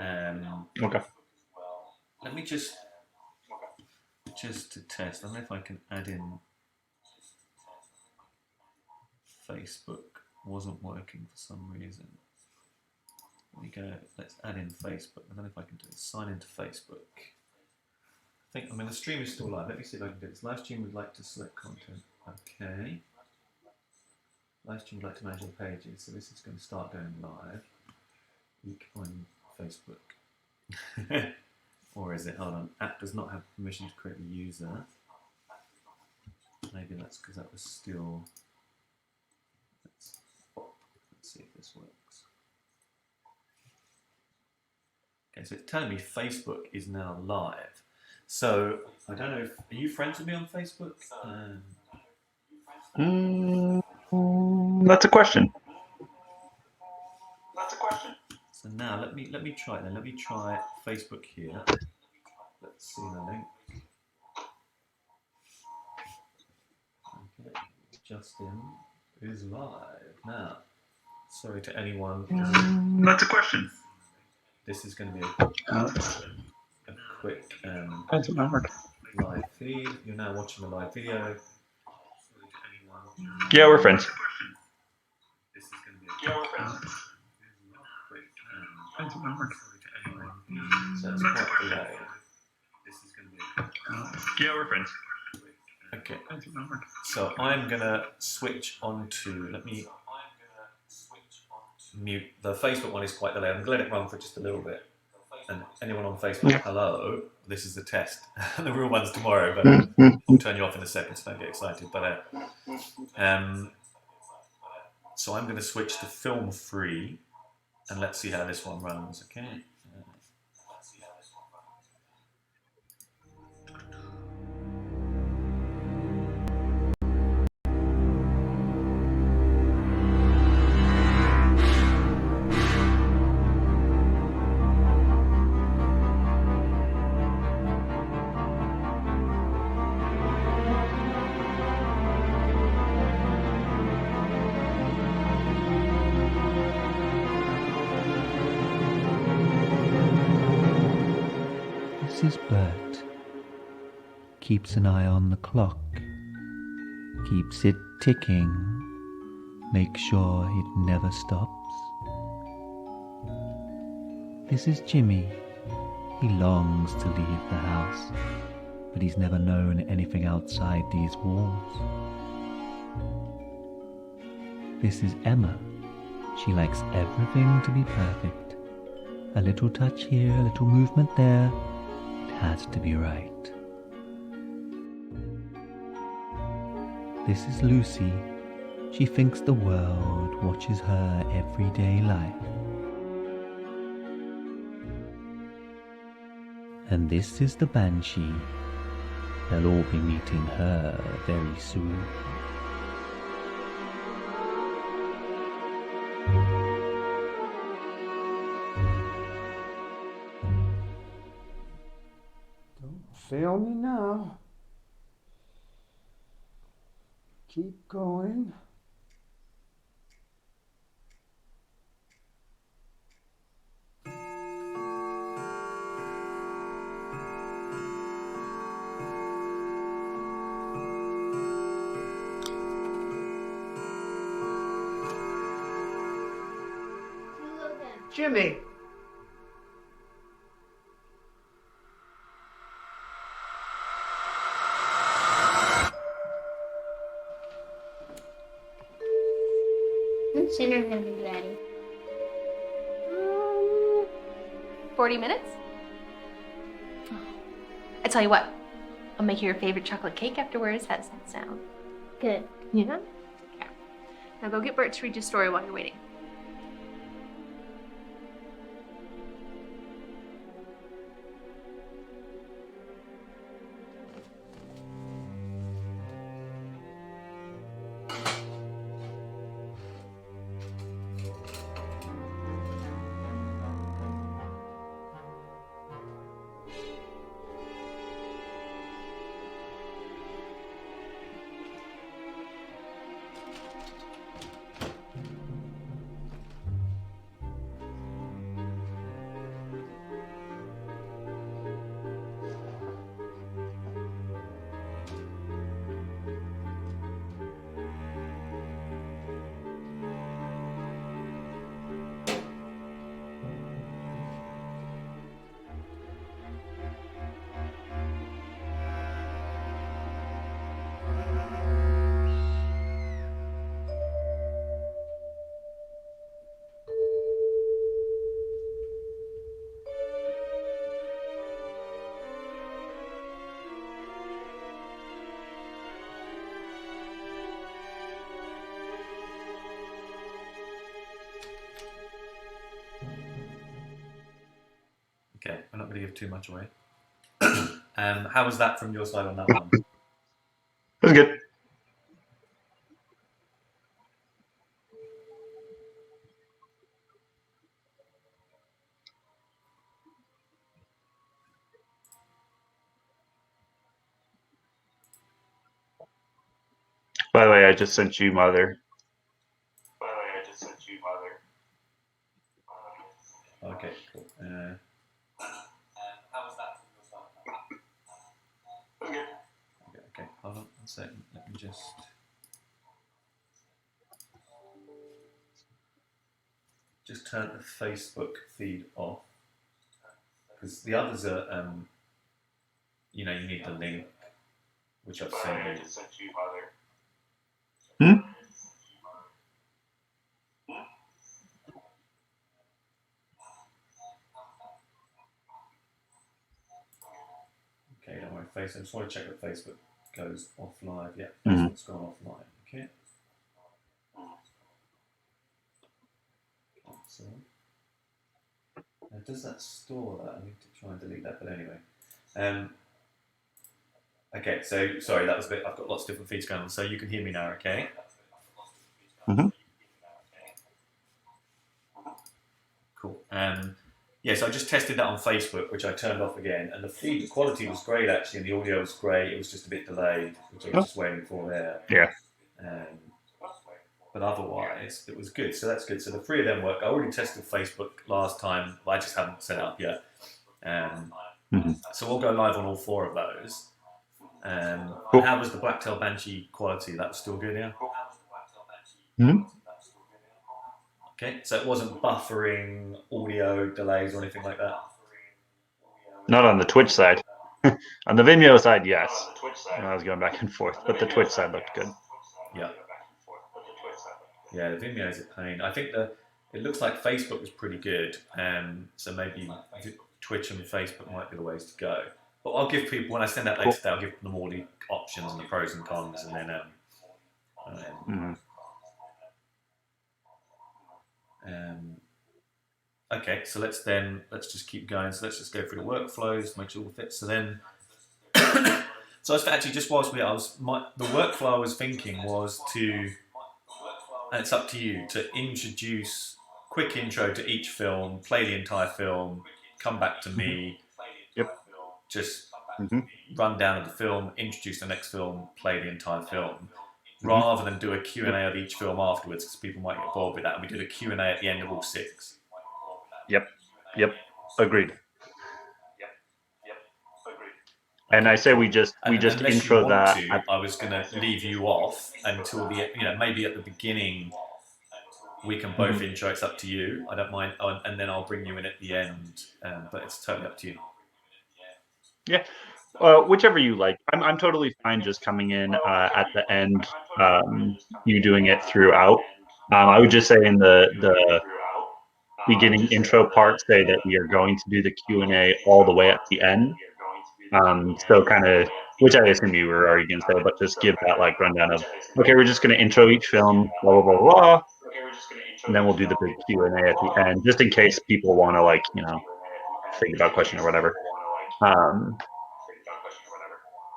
Okay. Let me just to test. I don't know if I can add in. Facebook wasn't working for some reason. Let me go. Let's add in Facebook. I don't know if I can do it. Sign into Facebook. The stream is still live. Let me see if I can do this. Live stream would like to select content. Okay. Live stream would like to manage your pages. So this is going to start going live. Week on Facebook. Or is it? Hold on. App does not have permission to create a user. Maybe that's because that was still. Let's see if this works. Okay, so it's telling me Facebook is now live. So I don't know if are you friends with me on Facebook? That's a question. So now let me try it then. Let me try Facebook here. Let's see the link. Okay, Justin is live now. Sorry to anyone. That's a question. This is going to be a quick live feed. You're now watching a live video. Yeah, we're friends. This is going to be a quick so it's quite delayed. This is going to be Yeah, we're friends. okay. So I'm going to switch on to, let me mute. The Facebook one is quite delayed. I'm going to let it run for just a little bit. And anyone on Facebook, hello, this is the test. The real one's tomorrow, but I'll turn you off in a second, so don't get excited. But so I'm going to switch to film free, and let's see how this one runs. Okay. Mrs. Burt keeps an eye on the clock, keeps it ticking, makes sure it never stops. This is Jimmy. He longs to leave the house, but he's never known anything outside these walls. This is Emma. She likes everything to be perfect, A little touch here, a little movement there. It has to be right. This is Lucy. She thinks the world watches her everyday life. And this is the Banshee. They'll all be meeting her very soon. Don't fail me now. Keep going. Jimmy! When's dinner gonna be ready? 40 minutes? I tell you what, I'll make you your favorite chocolate cake afterwards. How does that sound? Good. Yeah? Yeah. Now go get Bert to read your story while you're waiting. Okay, we're not going to give too much away. How was that from your side on that one? It was good. By the way, I just sent you Mother. Okay, cool. How was that from your side on that one? Okay, hold on 1 second. Let me just turn the Facebook feed off, because the others are, you need the link, which I've sent you. Okay, don't worry, I just want to check that Facebook goes off live. Yeah, Facebook's gone offline. Okay. So, now does that store that? I need to try and delete that, but anyway. Okay, so sorry, that was a bit. I've got lots of different feeds going on, so you can hear me now, okay? Cool. Yeah, so I just tested that on Facebook, which I turned off again, and the feed quality was great actually, and the audio was great. It was just a bit delayed, which I was just waiting for there. Yeah. But otherwise, it was good. So that's good. So the three of them work. I already tested Facebook last time, but I just haven't set it up yet. So we'll go live on all four of those. Cool. How was the Blacktail Banshee quality? That was still good, yeah? Okay, so it wasn't buffering, audio delays, or anything like that? Not on the Twitch side. On the Vimeo side, yes. I was going back and forth, but the Twitch side looked good. Yeah. Yeah, the Vimeo is a pain. I think It looks like Facebook was pretty good, so maybe Twitch and Facebook might be the ways to go. But I'll give people, when I send that later today, I'll give them all the options and the pros and cons, and then okay, so let's just keep going. So let's just go through the workflows, make sure it all fits. So then, so I was actually just whilst the workflow I was thinking was to, and it's up to you, to introduce quick intro to each film, play the entire film, come back to me, just run down of the film, introduce the next film, play the entire film, rather than do a Q&A of each film afterwards, because people might get bored with that, and we did a Q&A at the end of all 6. Yep. Agreed. And I say we just intro that. I was going to leave you off until maybe at the beginning we can both intro. It's up to you. I don't mind, and then I'll bring you in at the end. But it's totally up to you. Yeah, whichever you like. I'm totally fine just coming in at the end. You doing it throughout. I would just say in the beginning intro part, say that we are going to do the Q&A all the way at the end. So kind of, which I assume you were already going to say, but just give that like rundown of, okay, we're just going to intro each film, blah, blah, blah, blah. And then we'll do the big Q&A at the end, just in case people want to think about question or whatever.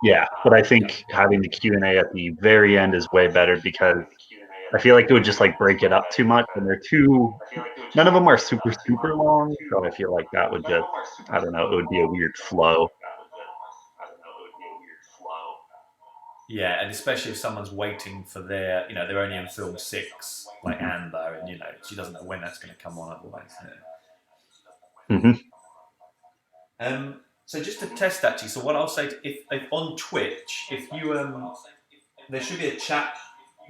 Yeah, but I think having the Q&A at the very end is way better, because I feel like it would just break it up too much, and none of them are super, super long. So I feel like that would just, I don't know, it would be a weird flow. Yeah, and especially if someone's waiting for they're only in film 6, like Amber, and she doesn't know when that's going to come on otherwise. So just to test actually, so what I'll say, if on Twitch, if you there should be a chat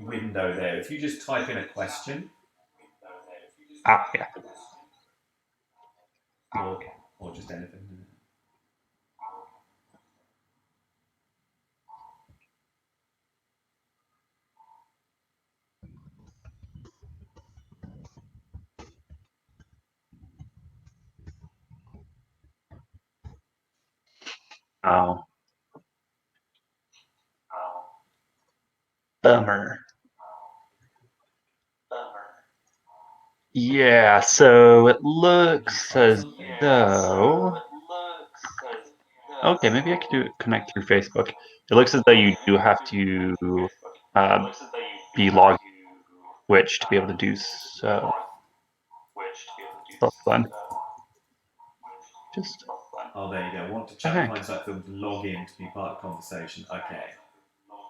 window there. If you just type in a question, yeah, or just anything. Oh. Bummer. Yeah, so it looks as though... Okay, maybe I could connect through Facebook. It looks as though you do have to be logged Twitch to be able to do so. That's fun. Oh, there you go. Want to chat behind that film to log in to be part of the conversation. Okay.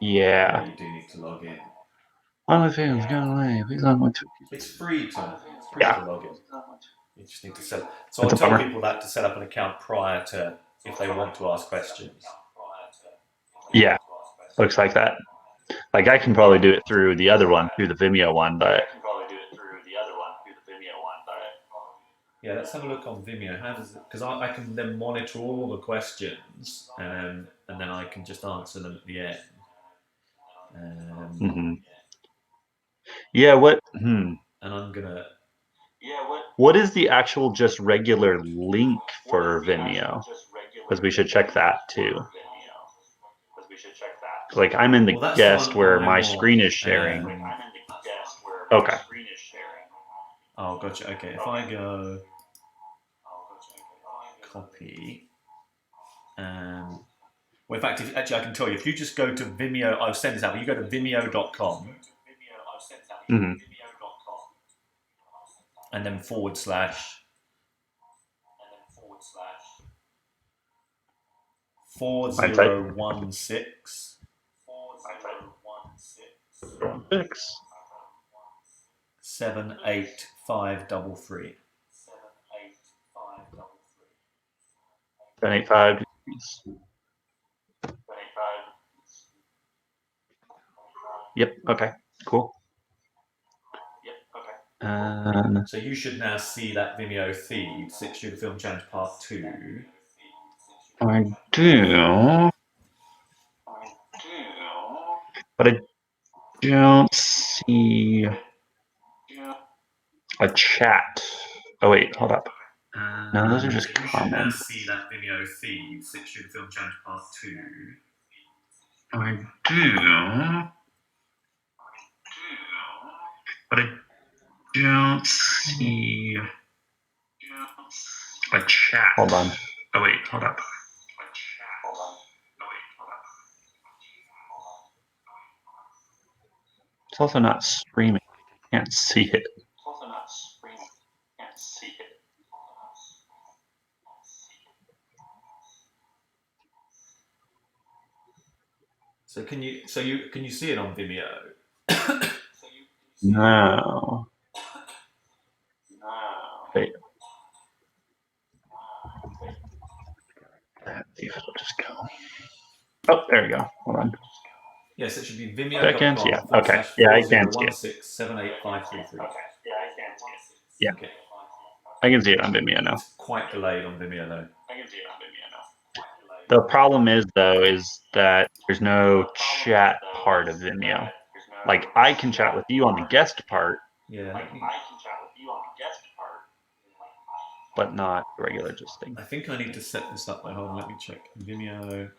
Yeah. You do need to log in. One of the things going away. Please on my Twitch. It's free to log in. You just need to set. So That's I'll tell people that to set up an account prior to, if they want to ask questions. Yeah, looks like that. Like I can probably do it through the other one, through the Vimeo one, but. Yeah, let's have a look on Vimeo. How does it? Because I can then monitor all the questions, and then I can just answer them at the end. Yeah. What? And I'm gonna. What is the actual just regular link for Vimeo? Because we should check that too. Like I'm in the guest where my screen is sharing. Okay. Oh, gotcha. Okay, if I go copy, well, in fact, I can tell you, if you just go to Vimeo, I'll send this out. You go to vimeo.com, and then / 4016 78533. 785 degrees. Yep. Okay. Cool. So you should now see that Vimeo feed, 6 Student Film Challenge Part 2. I do. But I don't see. A chat. Oh wait, hold up. No, those are just You should comments. see that Vimeo feed, 6 Student Film Challenge Part 2. I do. But I don't see a chat. Hold on. Oh wait, hold up. It's also not streaming. I can't see it. So can you see it on Vimeo? No. Wait. See if it'll just go. Oh, there we go. Hold on. Yes, it should be Seconds, yeah. vimeo.com Okay. Yeah, I can see it. 4016785533. Yeah. Okay. I can see it on Vimeo now. It's quite delayed on Vimeo though. The problem is though, is that there's no chat part of Vimeo. Like I can chat with you on the guest part, Yeah. but not regular just thing. I think I need to set this up. Hold on, let me check. Vimeo.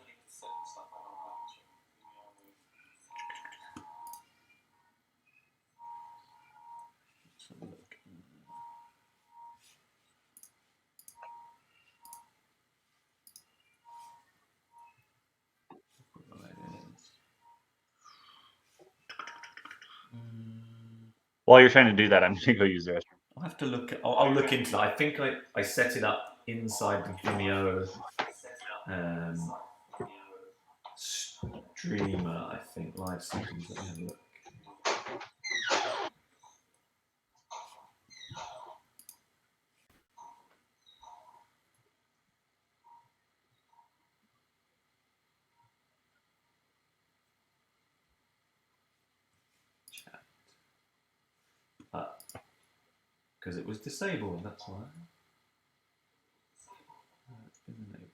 While you're trying to do that, I'm gonna go use the restroom. I'll have to look. I'll look into that. I think I set it up inside the Vimeo streamer. I think live settings. Let me have a look. Chat. Because it was disabled. That's why. It's been enabled.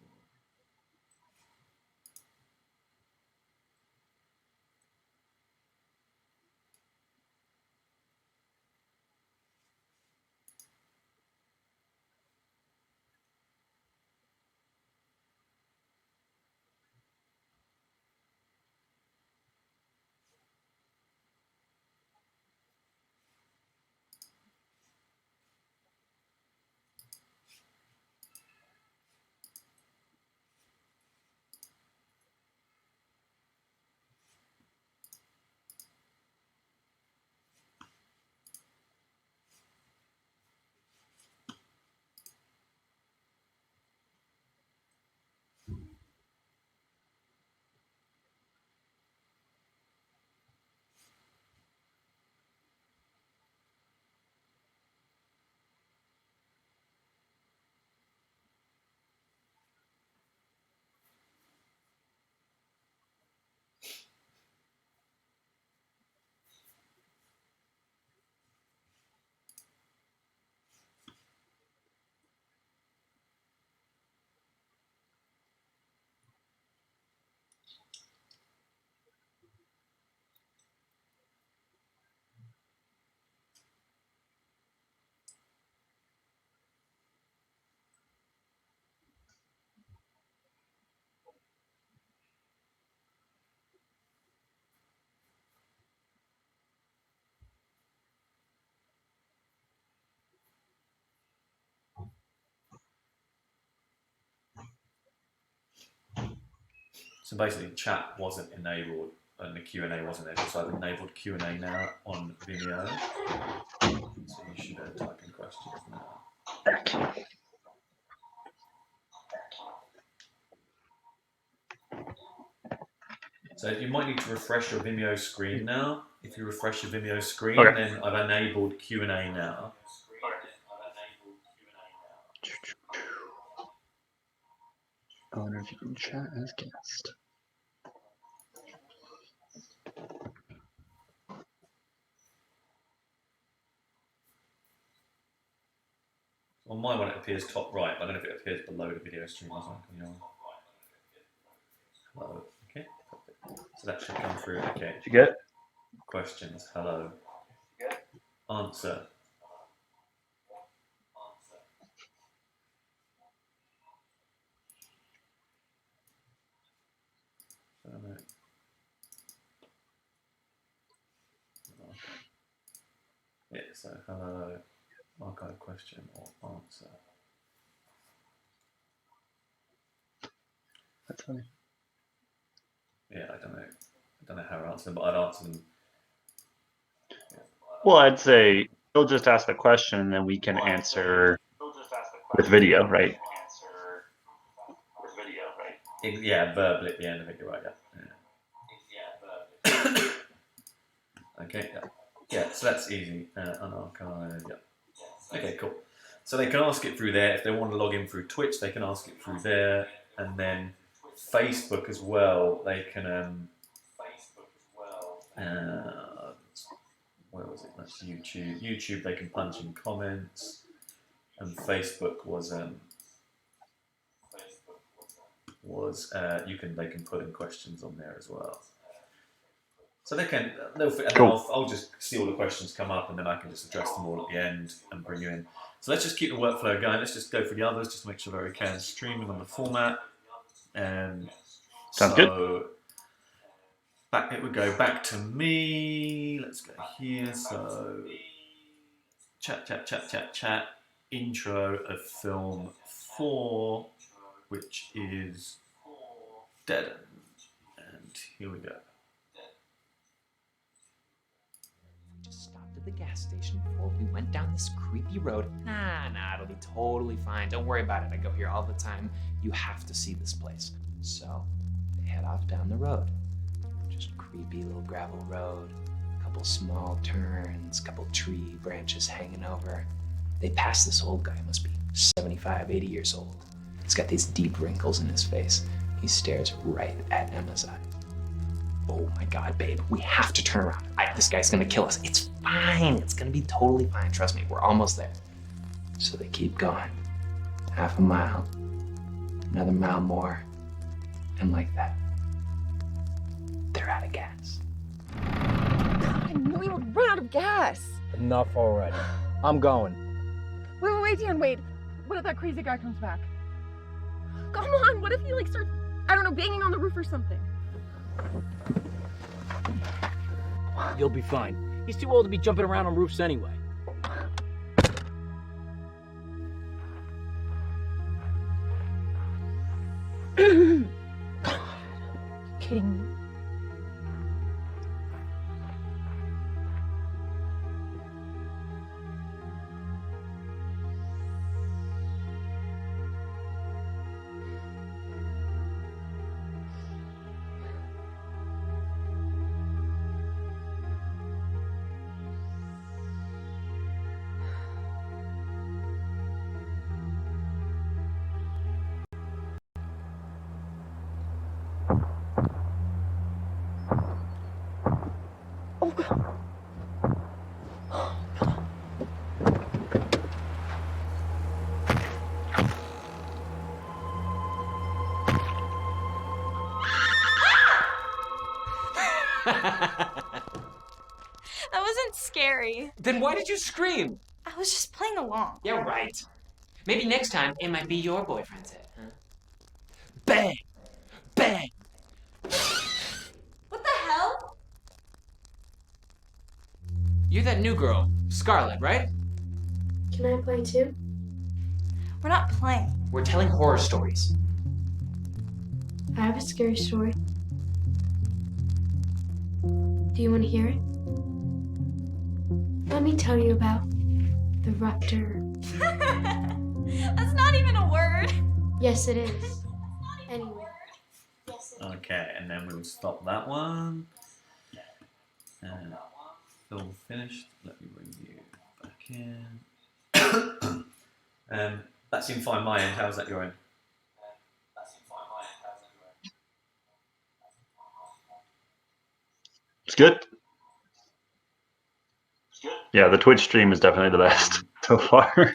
So basically, chat wasn't enabled and the Q&A wasn't enabled. So I've enabled Q&A now on Vimeo. So you should be able to type in questions now. So you might need to refresh your Vimeo screen now. If you refresh your Vimeo screen, then I've enabled Q&A now. I wonder if you can chat as guest. On my one, it appears top right. I don't know if it appears below the video stream as well. Hello. Okay. So that should come through. Okay. Did you get it? Questions. Hello. Answer. So hello, archive question or answer. That's funny. Yeah, I don't know how to answer them, but I'd answer them. Well, I'd say he'll just ask the question and then we can answer with video, right? Yeah, verbally at the end of it, you're right, yeah. Okay, yeah, so that's easy. Unarchived, yeah. Okay, cool. So they can ask it through there. If they want to log in through Twitch, they can ask it through there. And then Facebook as well, they can, where was it? That's YouTube. YouTube, they can punch in comments. And Facebook was they can put in questions on there as well. So I'll just see all the questions come up and then I can just address them all at the end and bring you in. So let's just keep the workflow going. Let's just go through the others, just to make sure they're okay and streaming on the format. Sounds good. It would go back to me. Let's go here. So chat. Intro of film 4, which is Dead End. And here we go. Just stopped at the gas station before we went down this creepy road. Nah, it'll be totally fine. Don't worry about it. I go here all the time. You have to see this place. So they head off down the road. Just creepy little gravel road. Couple small turns, couple tree branches hanging over. They pass this old guy, must be 75, 80 years old. He's got these deep wrinkles in his face. He stares right at Emma's eye. Oh my God, babe, we have to turn around. This guy's gonna kill us. It's fine, it's gonna be totally fine. Trust me, we're almost there. So they keep going. Half a mile, another mile more, and like that, they're out of gas. I knew we would run out of gas. Enough already. I'm going. Wait, Dan, wait. What if that crazy guy comes back? Come on, what if he starts, I don't know, banging on the roof or something? You'll be fine. He's too old to be jumping around on roofs anyway. Kidding me? That wasn't scary. Then why did you scream? I was just playing along. Yeah, right. Maybe next time it might be your boyfriend's head, huh? Bang! Bang! What the hell? You're that new girl, Scarlett, right? Can I play too? We're not playing. We're telling horror stories. I have a scary story. Do you want to hear it? Let me tell you about the Raptor. That's not even a word. Yes, it is. Anyway. Okay, and then we'll stop that one. Film finished. Let me bring you back in. That seemed fine my end. How's that your end? It's good. Yeah, the Twitch stream is definitely the best so far.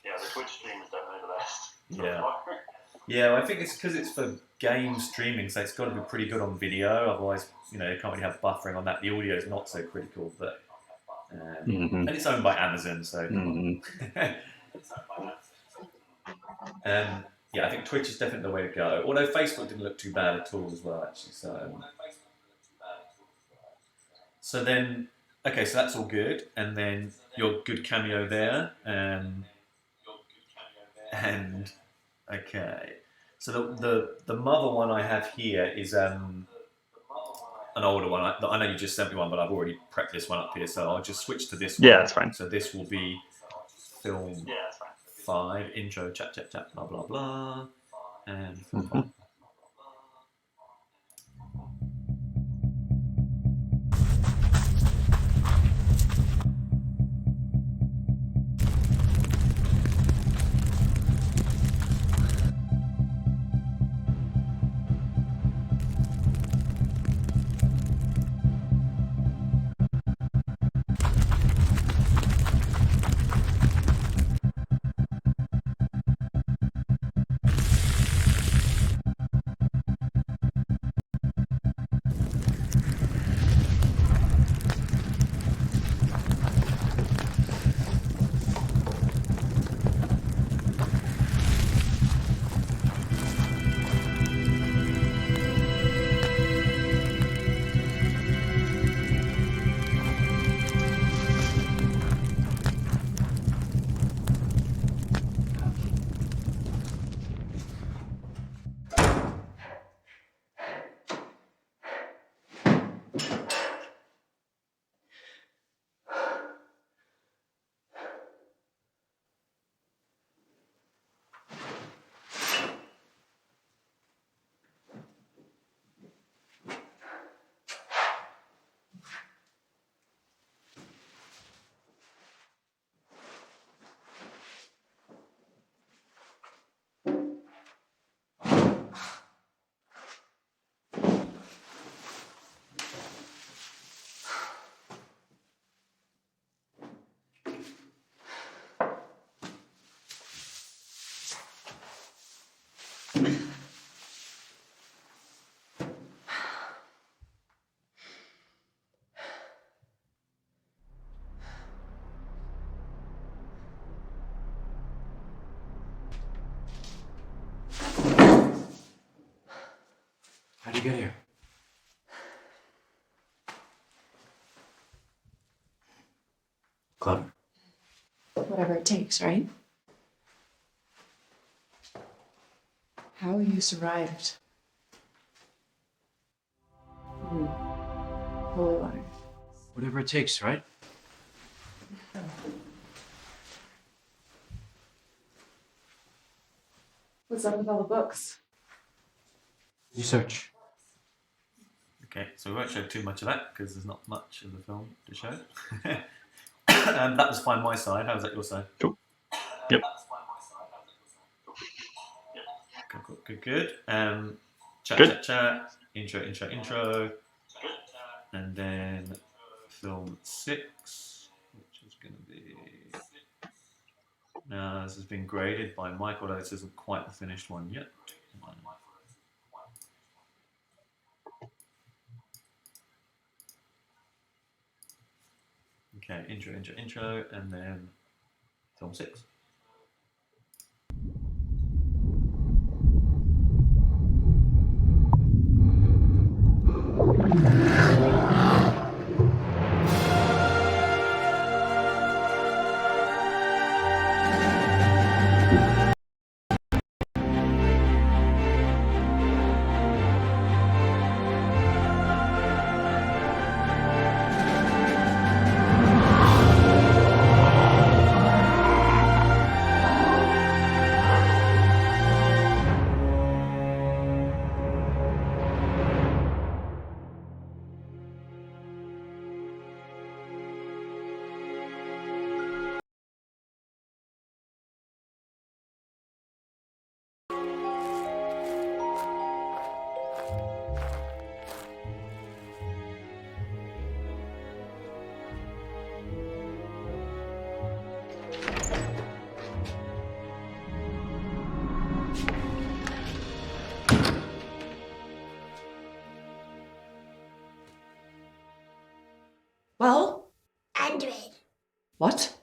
Yeah, I think it's because it's for game streaming, so it's got to be pretty good on video. Otherwise, you can't really have buffering on that. The audio is not so critical, but and it's owned by Amazon, so. Yeah, I think Twitch is definitely the way to go. Although Facebook didn't look too bad at all as well, actually. So then, Okay, so that's all good, and then your good cameo there, and okay. So the mother one I have here is an older one. I know you just sent me one, but I've already prepped this one up here, so I'll just switch to this one. Yeah, that's fine. So this will be film 5, intro, chat, blah, blah, blah, and film 5. How'd you get here? Clever. Whatever it takes, right? How you survived. Holy water. Whatever it takes, right? What's up with all the books? Research. Okay, so we won't show too much of that because there's not much of the film to show. That was fine my side. How was that your side? Cool. Yep. Good. Chat, Good. chat. Intro. And then film 6, which is going to be... Now, this has been graded by Mike, although this isn't quite the finished one yet. Okay, intro, and then film 6. Well? 100. What?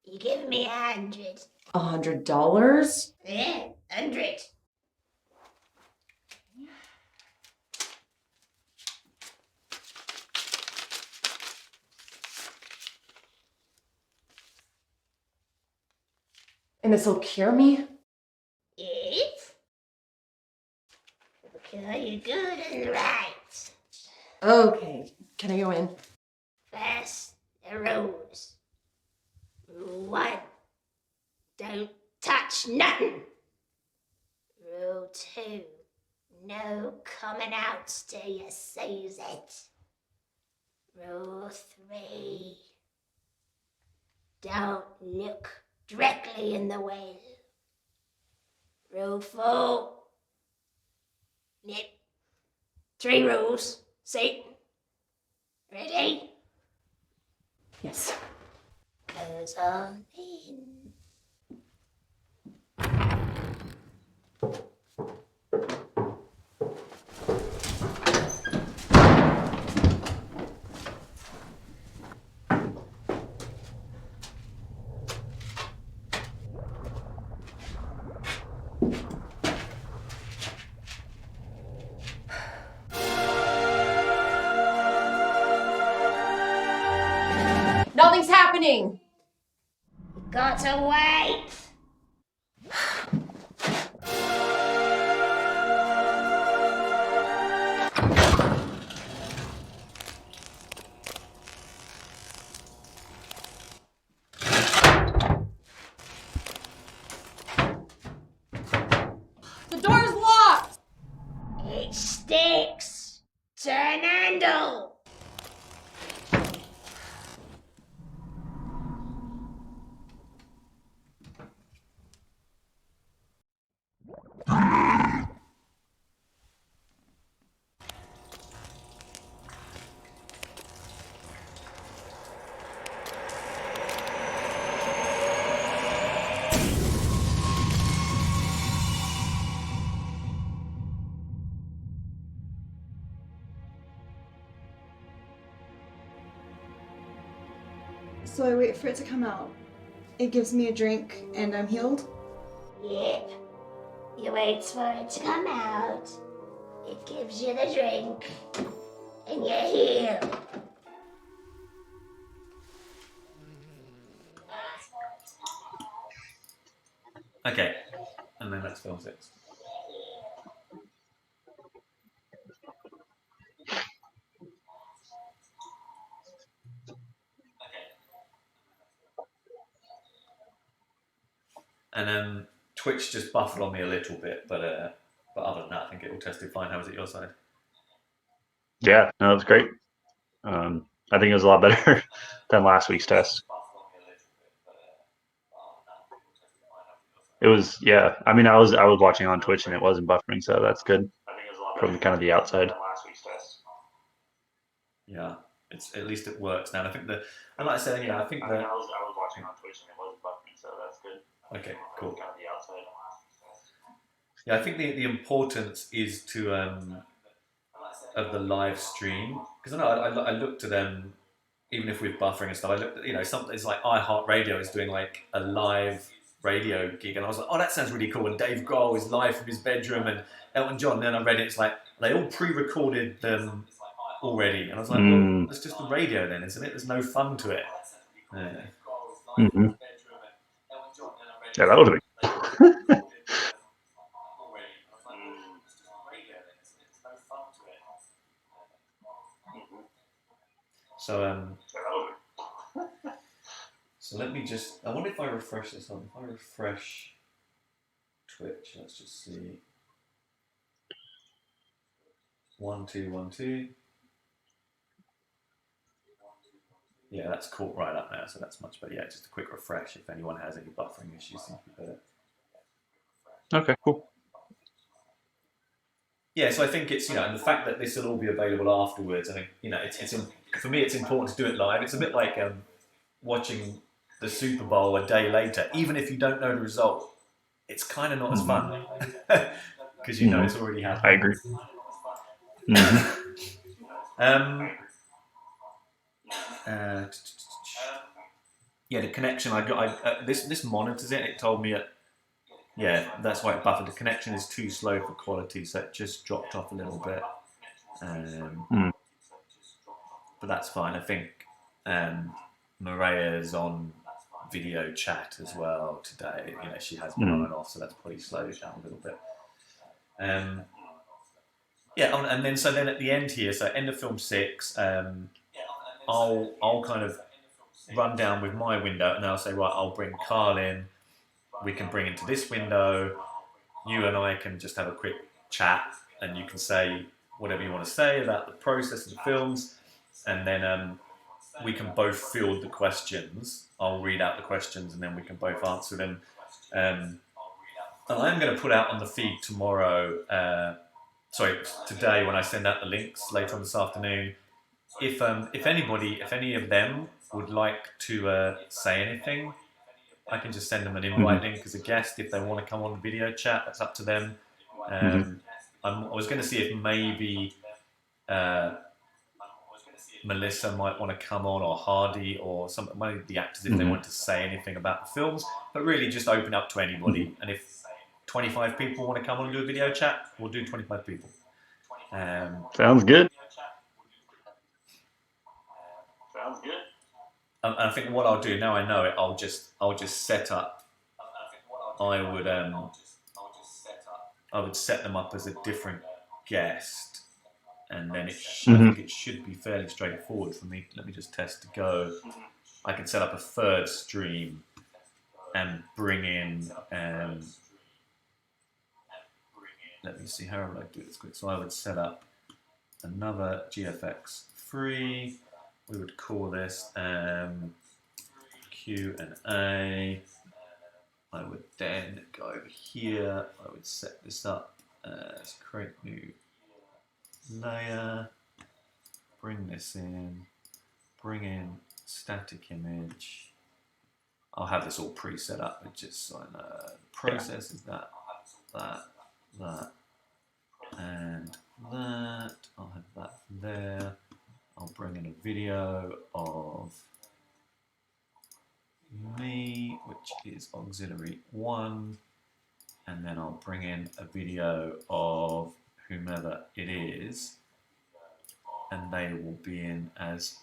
You give me 100. $100? Yeah, 100. And this'll cure me? Yes? Because you're good and right. Okay, can I go in? First, the rules. Rule 1. Don't touch nothing. Rule 2. No coming out till you sees it. Rule 3. Don't look directly in the well. Rule 4. Yep. 3 rules. See? Ready? Yes. Goes on in. Nothing's happening! Got to wait. The door's locked! It sticks. Turn handle. So I wait for it to come out. It gives me a drink and I'm healed? Yep. You wait for it to come out. It gives you the drink. And you're healed. Okay, and then let's film 6. And Twitch just buffered on me a little bit, but other than that, I think it all tested fine. How was it your side? Yeah, no, it was great. I think it was a lot better than last week's test. It was, yeah. I mean, I was watching on Twitch and it wasn't buffering, so that's good from kind of the outside. Yeah, it's at least it works now. And I think and like I said, I think I was watching on Twitch and it wasn't buffering, so that's good. Okay, cool. Yeah, I think the importance is to of the live stream, because I know I looked at them, even if with buffering and stuff. I looked at something. It's like iHeartRadio is doing like a live radio gig, and I was like, oh, that sounds really cool. And Dave Grohl is live from his bedroom, and Elton John. And then I read it. It's like they all pre-recorded them already, and I was like, well, it's just the radio then, isn't it? There's no fun to it. Yeah. Mm-hmm. Yeah, that would have been. So let me just. I wonder if I refresh this on. If I refresh Twitch, let's just see. 1 2 1 2. Yeah, that's caught right up now, so that's much better. Yeah, just a quick refresh if anyone has any buffering issues. Okay, cool. Yeah, so I think it's and the fact that this will all be available afterwards. I think it's for me it's important to do it live. It's a bit like watching the Super Bowl a day later, even if you don't know the result. It's kind of not as fun because it's already happened. I agree. Yeah, the connection I got. This monitors it. It told me that's why it buffered. The connection is too slow for quality, so it just dropped off a little bit. But that's fine. I think Maria is on video chat as well today. You know, she has been on and off, so that's probably slowed it down a little bit. Yeah, and then at the end here, so end of film 6, I'll kind of run down with my window, and then I'll say, right, I'll bring Carl in. We can bring into this window. You and I can just have a quick chat, and you can say whatever you want to say about the process of the films, and then we can both field the questions. I'll read out the questions, and then we can both answer them. And I'm going to put out on the feed tomorrow, today when I send out the links later on this afternoon. If any of them would like to say anything, I can just send them an invite link as a guest. If they want to come on the video chat, that's up to them. I was going to see if maybe Melissa might want to come on, or Hardy, or one of the actors if they want to say anything about the films, but really just open up to anybody. And if 25 people want to come on and do a video chat, we'll do 25 people. Sounds good. And I think what I'll do, now I know it, I'll just set up. I would set them up as a different guest, and then I think it should be fairly straightforward for me. Let me just test to go. I can set up a third stream and bring in. Let me see, how would I do this quick? So I would set up another GFX free. We would call this Q&A. I would then go over here. I would set this up as create new layer. Bring this in. Bring in static image. I'll have this all pre-set up. It's just so I know the process is that, and that. I'll have that there. I'll bring in a video of me, which is auxiliary 1, and then I'll bring in a video of whomever it is, and they will be in as,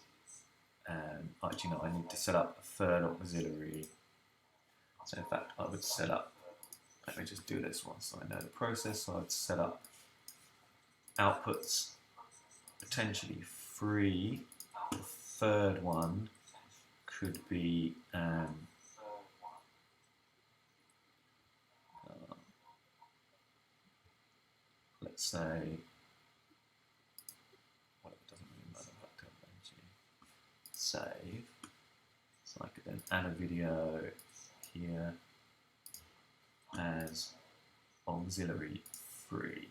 actually no, I need to set up a third auxiliary. So in fact, I would set up, let me just do this one so I know the process. So I'd set up outputs potentially free. The third one could be let's say, well, it doesn't really matter about technology. Save. So I could then add a video here as auxiliary free.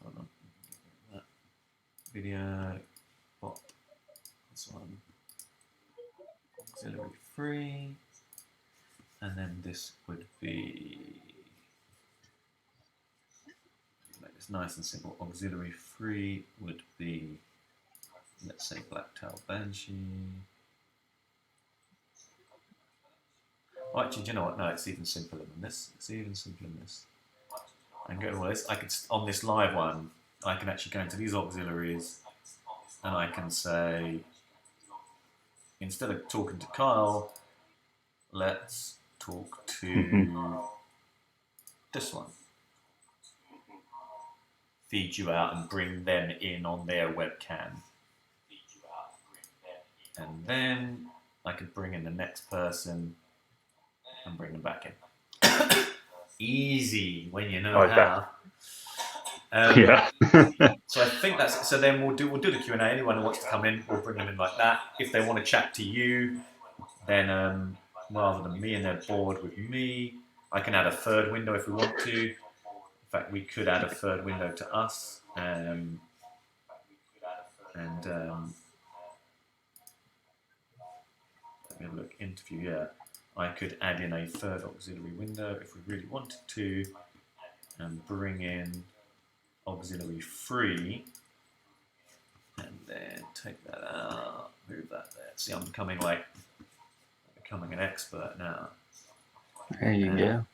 Hold on. That video, pop this one, auxiliary free, and then this would be, make this nice and simple. Auxiliary free would be, let's say, Blacktail Banshee. Oh, actually, do you know what? No, it's even simpler than this. It's even simpler than this. I can go to all this. I could, on this live one, I can actually go into these auxiliaries, and I can say, instead of talking to Kyle, let's talk to this one. Feed you out and bring them in on their webcam. And then I could bring in the next person and bring them back in. Easy when you know how. Yeah. So I think that's, so then we'll do the Q&A. Anyone who wants to come in, we'll bring them in like that. If they want to chat to you, then rather than me and they're bored with me, I can add a third window if we want to. In fact, we could add a third window to us. Let me have a look, interview, yeah. I could add in a third auxiliary window if we really wanted to, and bring in auxiliary free, and then take that out, move that there. See, I'm becoming an expert now. There you go.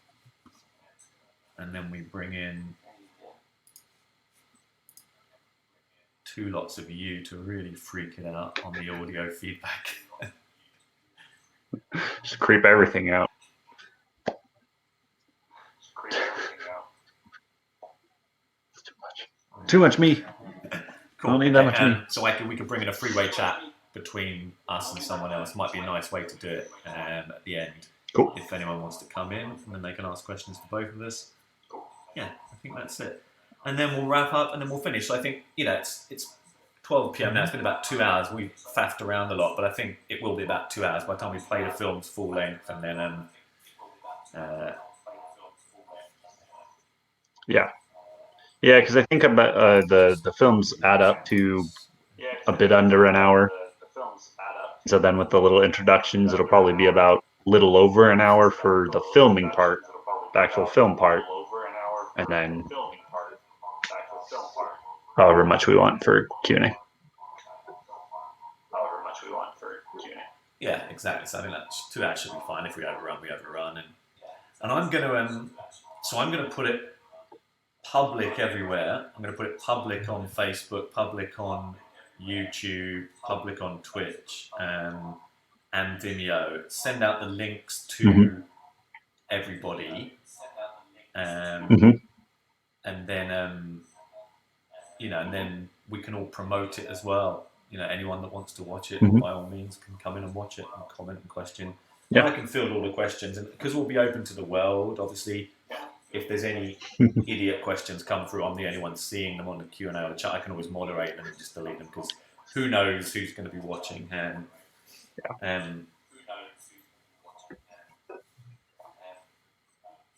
And then we bring in two lots of you to really freak it out on the audio feedback. Just creep everything out. Too much me. Cool. Don't need that much me. So we could bring in a three-way chat between us and someone else. Might be a nice way to do it at the end. Cool. If anyone wants to come in, and then they can ask questions to both of us. Yeah, I think that's it. And then we'll wrap up, and then we'll finish. So I think, it's 12 p.m. now. It's been about 2 hours. We've faffed around a lot, but I think it will be about 2 hours by the time we play the films full length, and then Yeah, because I think about the films add up to a bit under an hour. So then with the little introductions, it'll probably be about little over an hour for the filming part, the actual film part, and then however much we want for Q&A. yeah, exactly. So I think that 2 hours should be fine. If we overrun, we overrun. And I'm gonna put it public everywhere. I'm gonna put it public on Facebook, public on YouTube, public on Twitch, and Vimeo. Send out the links to everybody, and then and then we can all promote it as well. Anyone that wants to watch it, by all means, can come in and watch it and comment and question. Yeah. I can field all the questions, and because we'll be open to the world, obviously. If there's any idiot questions come through, I'm the only one seeing them on the Q&A or the chat. I can always moderate them and just delete them because who knows who's going to be watching.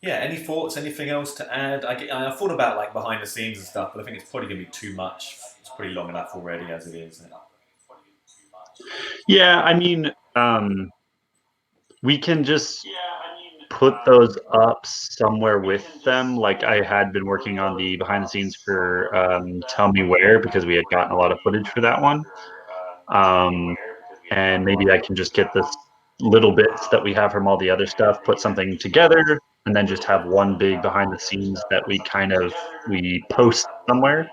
Any thoughts? Anything else to add? I thought about like behind the scenes and stuff, but I think it's probably going to be too much. It's pretty long enough already as it is. Yeah, I mean, we can just put those up somewhere with them. Like I had been working on the behind the scenes for Tell Me Where because we had gotten a lot of footage for that one. And maybe I can just get this little bits that we have from all the other stuff, put something together, and then just have one big behind the scenes that we post somewhere.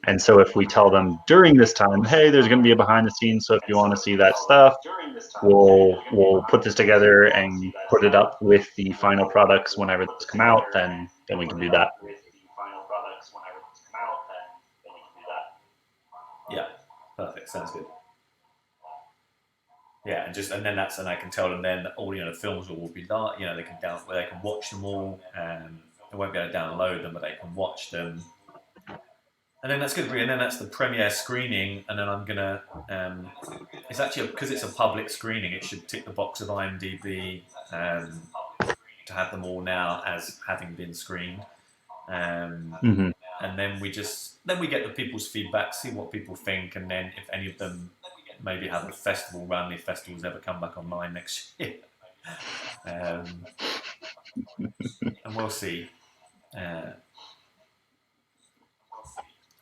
And so if we tell them during this time, hey, there's going to be a behind the scenes, so if you want to see that stuff, we'll put this together and put it up with the final products whenever those come out, then we can do that. Yeah, perfect. Sounds good. Yeah, and then I can tell them then that all the films will be they can watch them all. They won't be able to download them, but they can watch them. And then that's good, and then that's the premiere screening, and then I'm gonna. It's actually because it's a public screening, it should tick the box of IMDb to have them all now as having been screened, and then we get the people's feedback, see what people think, and then if any of them maybe have a festival run, if festivals ever come back online next year, and we'll see.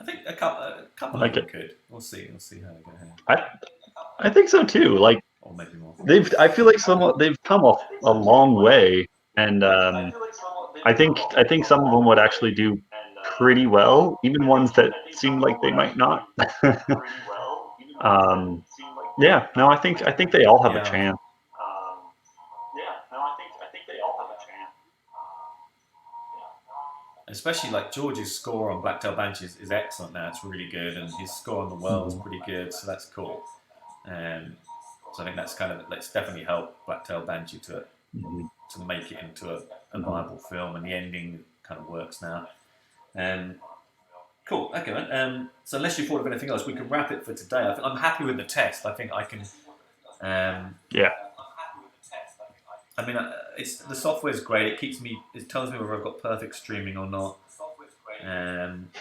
I think a couple like of them could. We'll see how they go ahead. I think so too. Like or maybe more. I feel like they've come a long way, and I think some of them would actually do pretty well, even ones that seem like they might not. Yeah, no, I think they all have a chance. Especially like George's score on Blacktail Banshee is excellent now. It's really good, and his score on The World is pretty good, so that's cool. So I think that's that's definitely helped Blacktail Banshee to make it into a viable film, and the ending kind of works now. Cool. Okay, man. So unless you thought of anything else, we can wrap it for today. I'm happy with the test. I think I can. I mean, the software's great. It tells me whether I've got perfect streaming or not,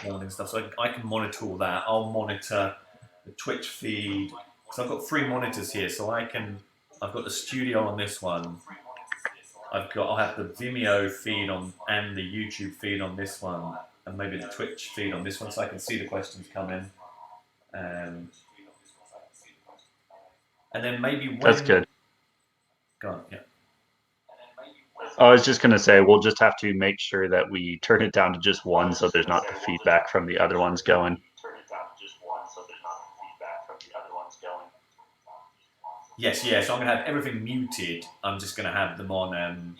all this stuff. So I can monitor all that. I'll monitor the Twitch feed. So I've got 3 monitors here. So I've got the studio on this one. I'll have the Vimeo feed and the YouTube feed on this one, and maybe the Twitch feed on this one, so I can see the questions come in. And then maybe when... That's good. Go on, yeah. I was just going to say, we'll just have to make sure that we turn it down to just one so there's not the feedback from the other ones going. Yes, yeah. So I'm gonna have everything muted. I'm just gonna have them on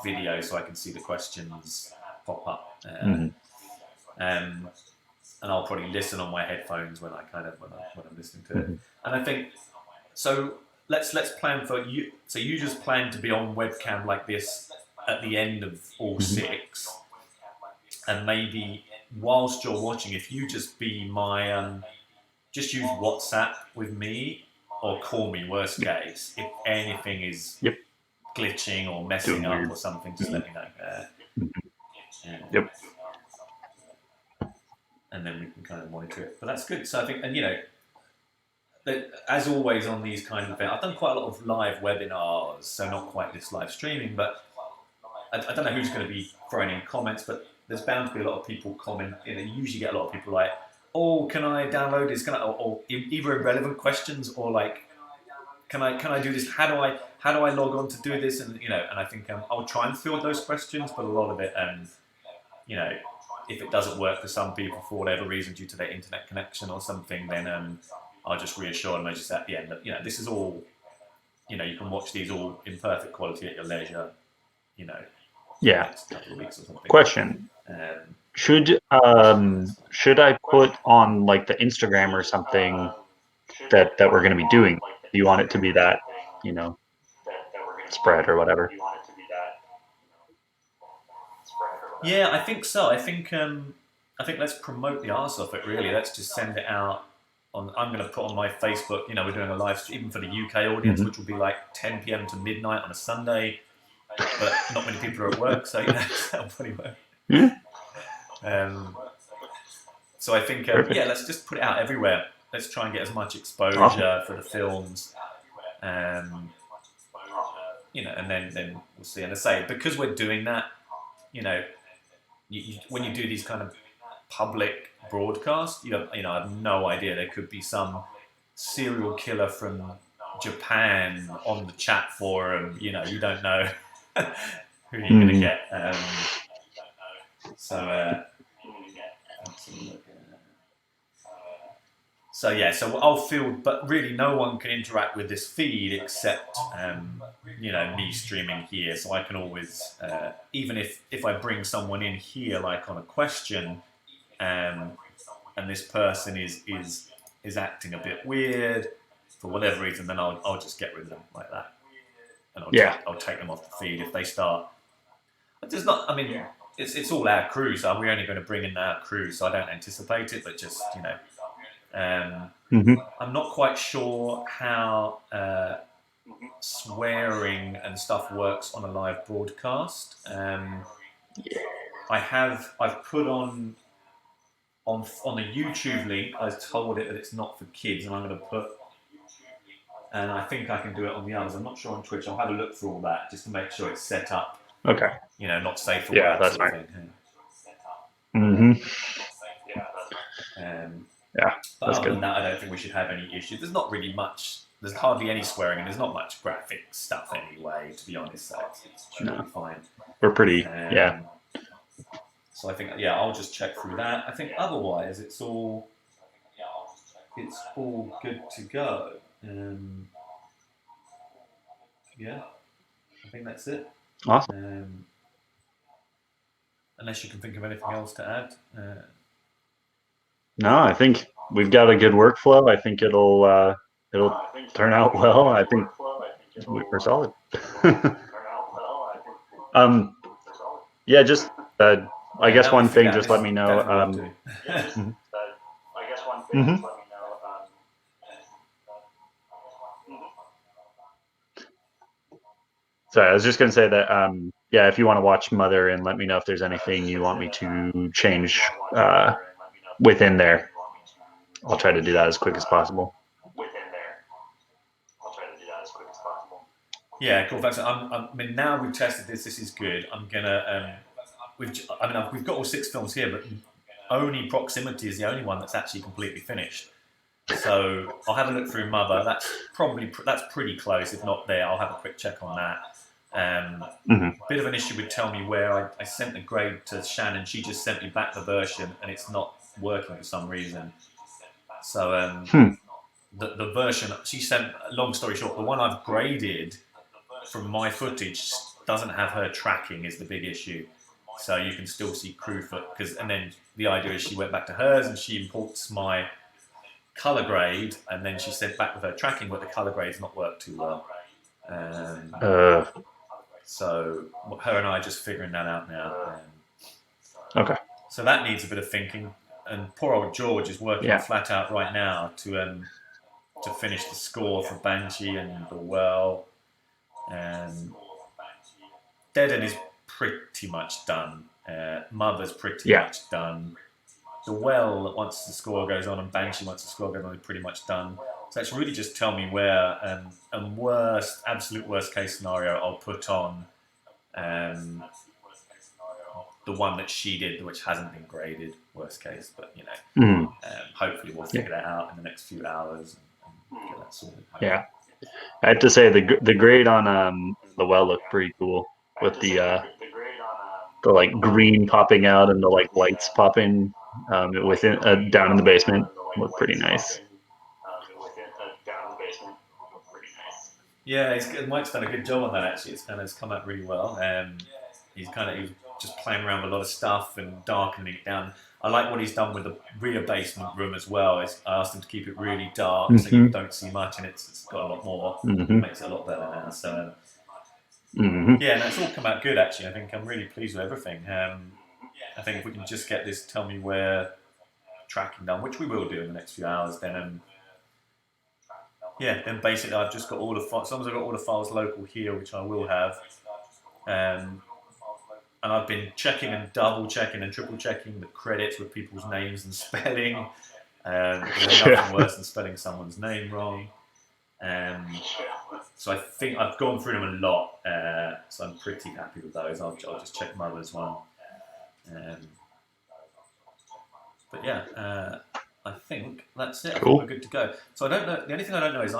video so I can see the questions pop up. And I'll probably listen on my headphones when I'm listening to it. And I think so. Let's plan for you. So you just plan to be on webcam like this at the end of all 6, and maybe whilst you're watching, if you just be my just use WhatsApp with me or call me. Worst case, if anything is glitching or messing up or something, just let me know. And then we can kind of monitor it. But that's good. So I think, and that, as always on these kind of events, I've done quite a lot of live webinars, so not quite this live streaming, but I don't know who's going to be throwing in comments, but there's bound to be a lot of people comment. You usually get a lot of people like, "Oh, can I download this? Can I?" Or either irrelevant questions or like, "Can I do this? How do I log on to do this?" And and I think I'll try and field those questions, but a lot of it, if it doesn't work for some people for whatever reason due to their internet connection or something, then I'll just reassure them. I just at the end that this is all, you can watch these all in perfect quality at your leisure. Yeah. Next couple of weeks or something. Question: should I put on like the Instagram or something that we're going to be doing? Do you want it to be that spread or whatever? Yeah, I think so. I think let's promote the arse off it. Really, let's just send it out. I'm going to put on my Facebook. We're doing a live stream even for the UK audience, which will be like 10 p.m. to midnight on a Sunday. But not many people are at work, so that'll probably work. So I think let's just put it out everywhere. Let's try and get as much exposure for the films. And then we'll see. And I say, because we're doing that, when you do these kind of public broadcasts, I have no idea. There could be some serial killer from Japan on the chat forum. You don't know who you're going to get. So I'll field, but really no one can interact with this feed except me streaming here. So I can always, even if I bring someone in here, like on a question, and this person is acting a bit weird for whatever reason, then I'll just get rid of them like that, and I'll take them off the feed if they start. There's not. I mean, it's all our crew, so we're only going to bring in our crew, so I don't anticipate it, but just I'm not quite sure how swearing and stuff works on a live broadcast. I've put on the YouTube link. I told it that it's not for kids, and I'm going to put. And I think I can do it on the others. I'm not sure on Twitch. I'll have a look through all that just to make sure it's set up. Okay. Not safe for work. That's fine. But that's other good. than that, I don't think we should have any issues. There's not really much. There's hardly any swearing, and there's not much graphic stuff anyway. To be honest, so it should be fine. We're pretty. So I think I'll just check through that. I think otherwise it's all good to go. I think that's it. Awesome. Unless you can think of anything else to add. No, I think we've got a good workflow. I think it'll turn out well. I think we're solid. Just I guess one thing. Just let me know. Sorry, I was just going to say that, if you want to watch Mother, and let me know if there's anything you want me to change within there. I'll try to do that as quick as possible. Yeah, cool. Thanks. I mean, now we've tested this. This is good. I'm gonna. We've got all 6 films here, but only Proximity is the only one that's actually completely finished. So I'll have a look through Mother. That's pretty close. If not there, I'll have a quick check on that. Bit of an issue with Tell Me Where. I sent the grade to Shannon. She just sent me back the version, and it's not working for some reason. So the version she sent. Long story short, the one I've graded from my footage doesn't have her tracking is the big issue. So you can still see Crewfoot and then the idea is she went back to hers and she imports my color grade and then she sent back with her tracking, but the color grade's not worked too well. So her and I are just figuring that out now. Okay. So that needs a bit of thinking, and poor old George is working flat out right now to finish the score for Banshee and The Well. Dead End is pretty much done. Mother's pretty much done. The Well, once the score goes on, and Banshee, once the score goes on, is pretty much done. So it's really just tell me where, and absolute worst case scenario, I'll put on the one that she did, which hasn't been graded, worst case, but hopefully we'll figure that out in the next few hours and get that sorted. Yeah. I have to say the grade on The Well looked pretty cool with the like green popping out and the like lights popping within down in the basement. Looked pretty nice. Yeah, Mike's done a good job on that actually. It's come out really well. He was just playing around with a lot of stuff and darkening it down. I like what he's done with the rear basement room as well. I asked him to keep it really dark so you don't see much, and it's got a lot more. Makes it a lot better now. So yeah, and it's all come out good actually. I think I'm really pleased with everything. I think if we can just get this tell me where tracking done, which we will do in the next few hours, then then basically I've just got all the files. As long as I've got all the files local here, which I will have, and I've been checking and double checking and triple checking the credits with people's names and spelling. There's nothing worse than spelling someone's name wrong. So I think I've gone through them a lot. So I'm pretty happy with those. I'll just check Mother's one. But yeah, I think that's it. I think we're good to go. So I don't know. The only thing I don't know is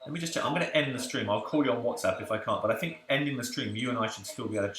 let me just check. I'm gonna end the stream. I'll call you on WhatsApp if I can't. But I think ending the stream, you and I should still be able to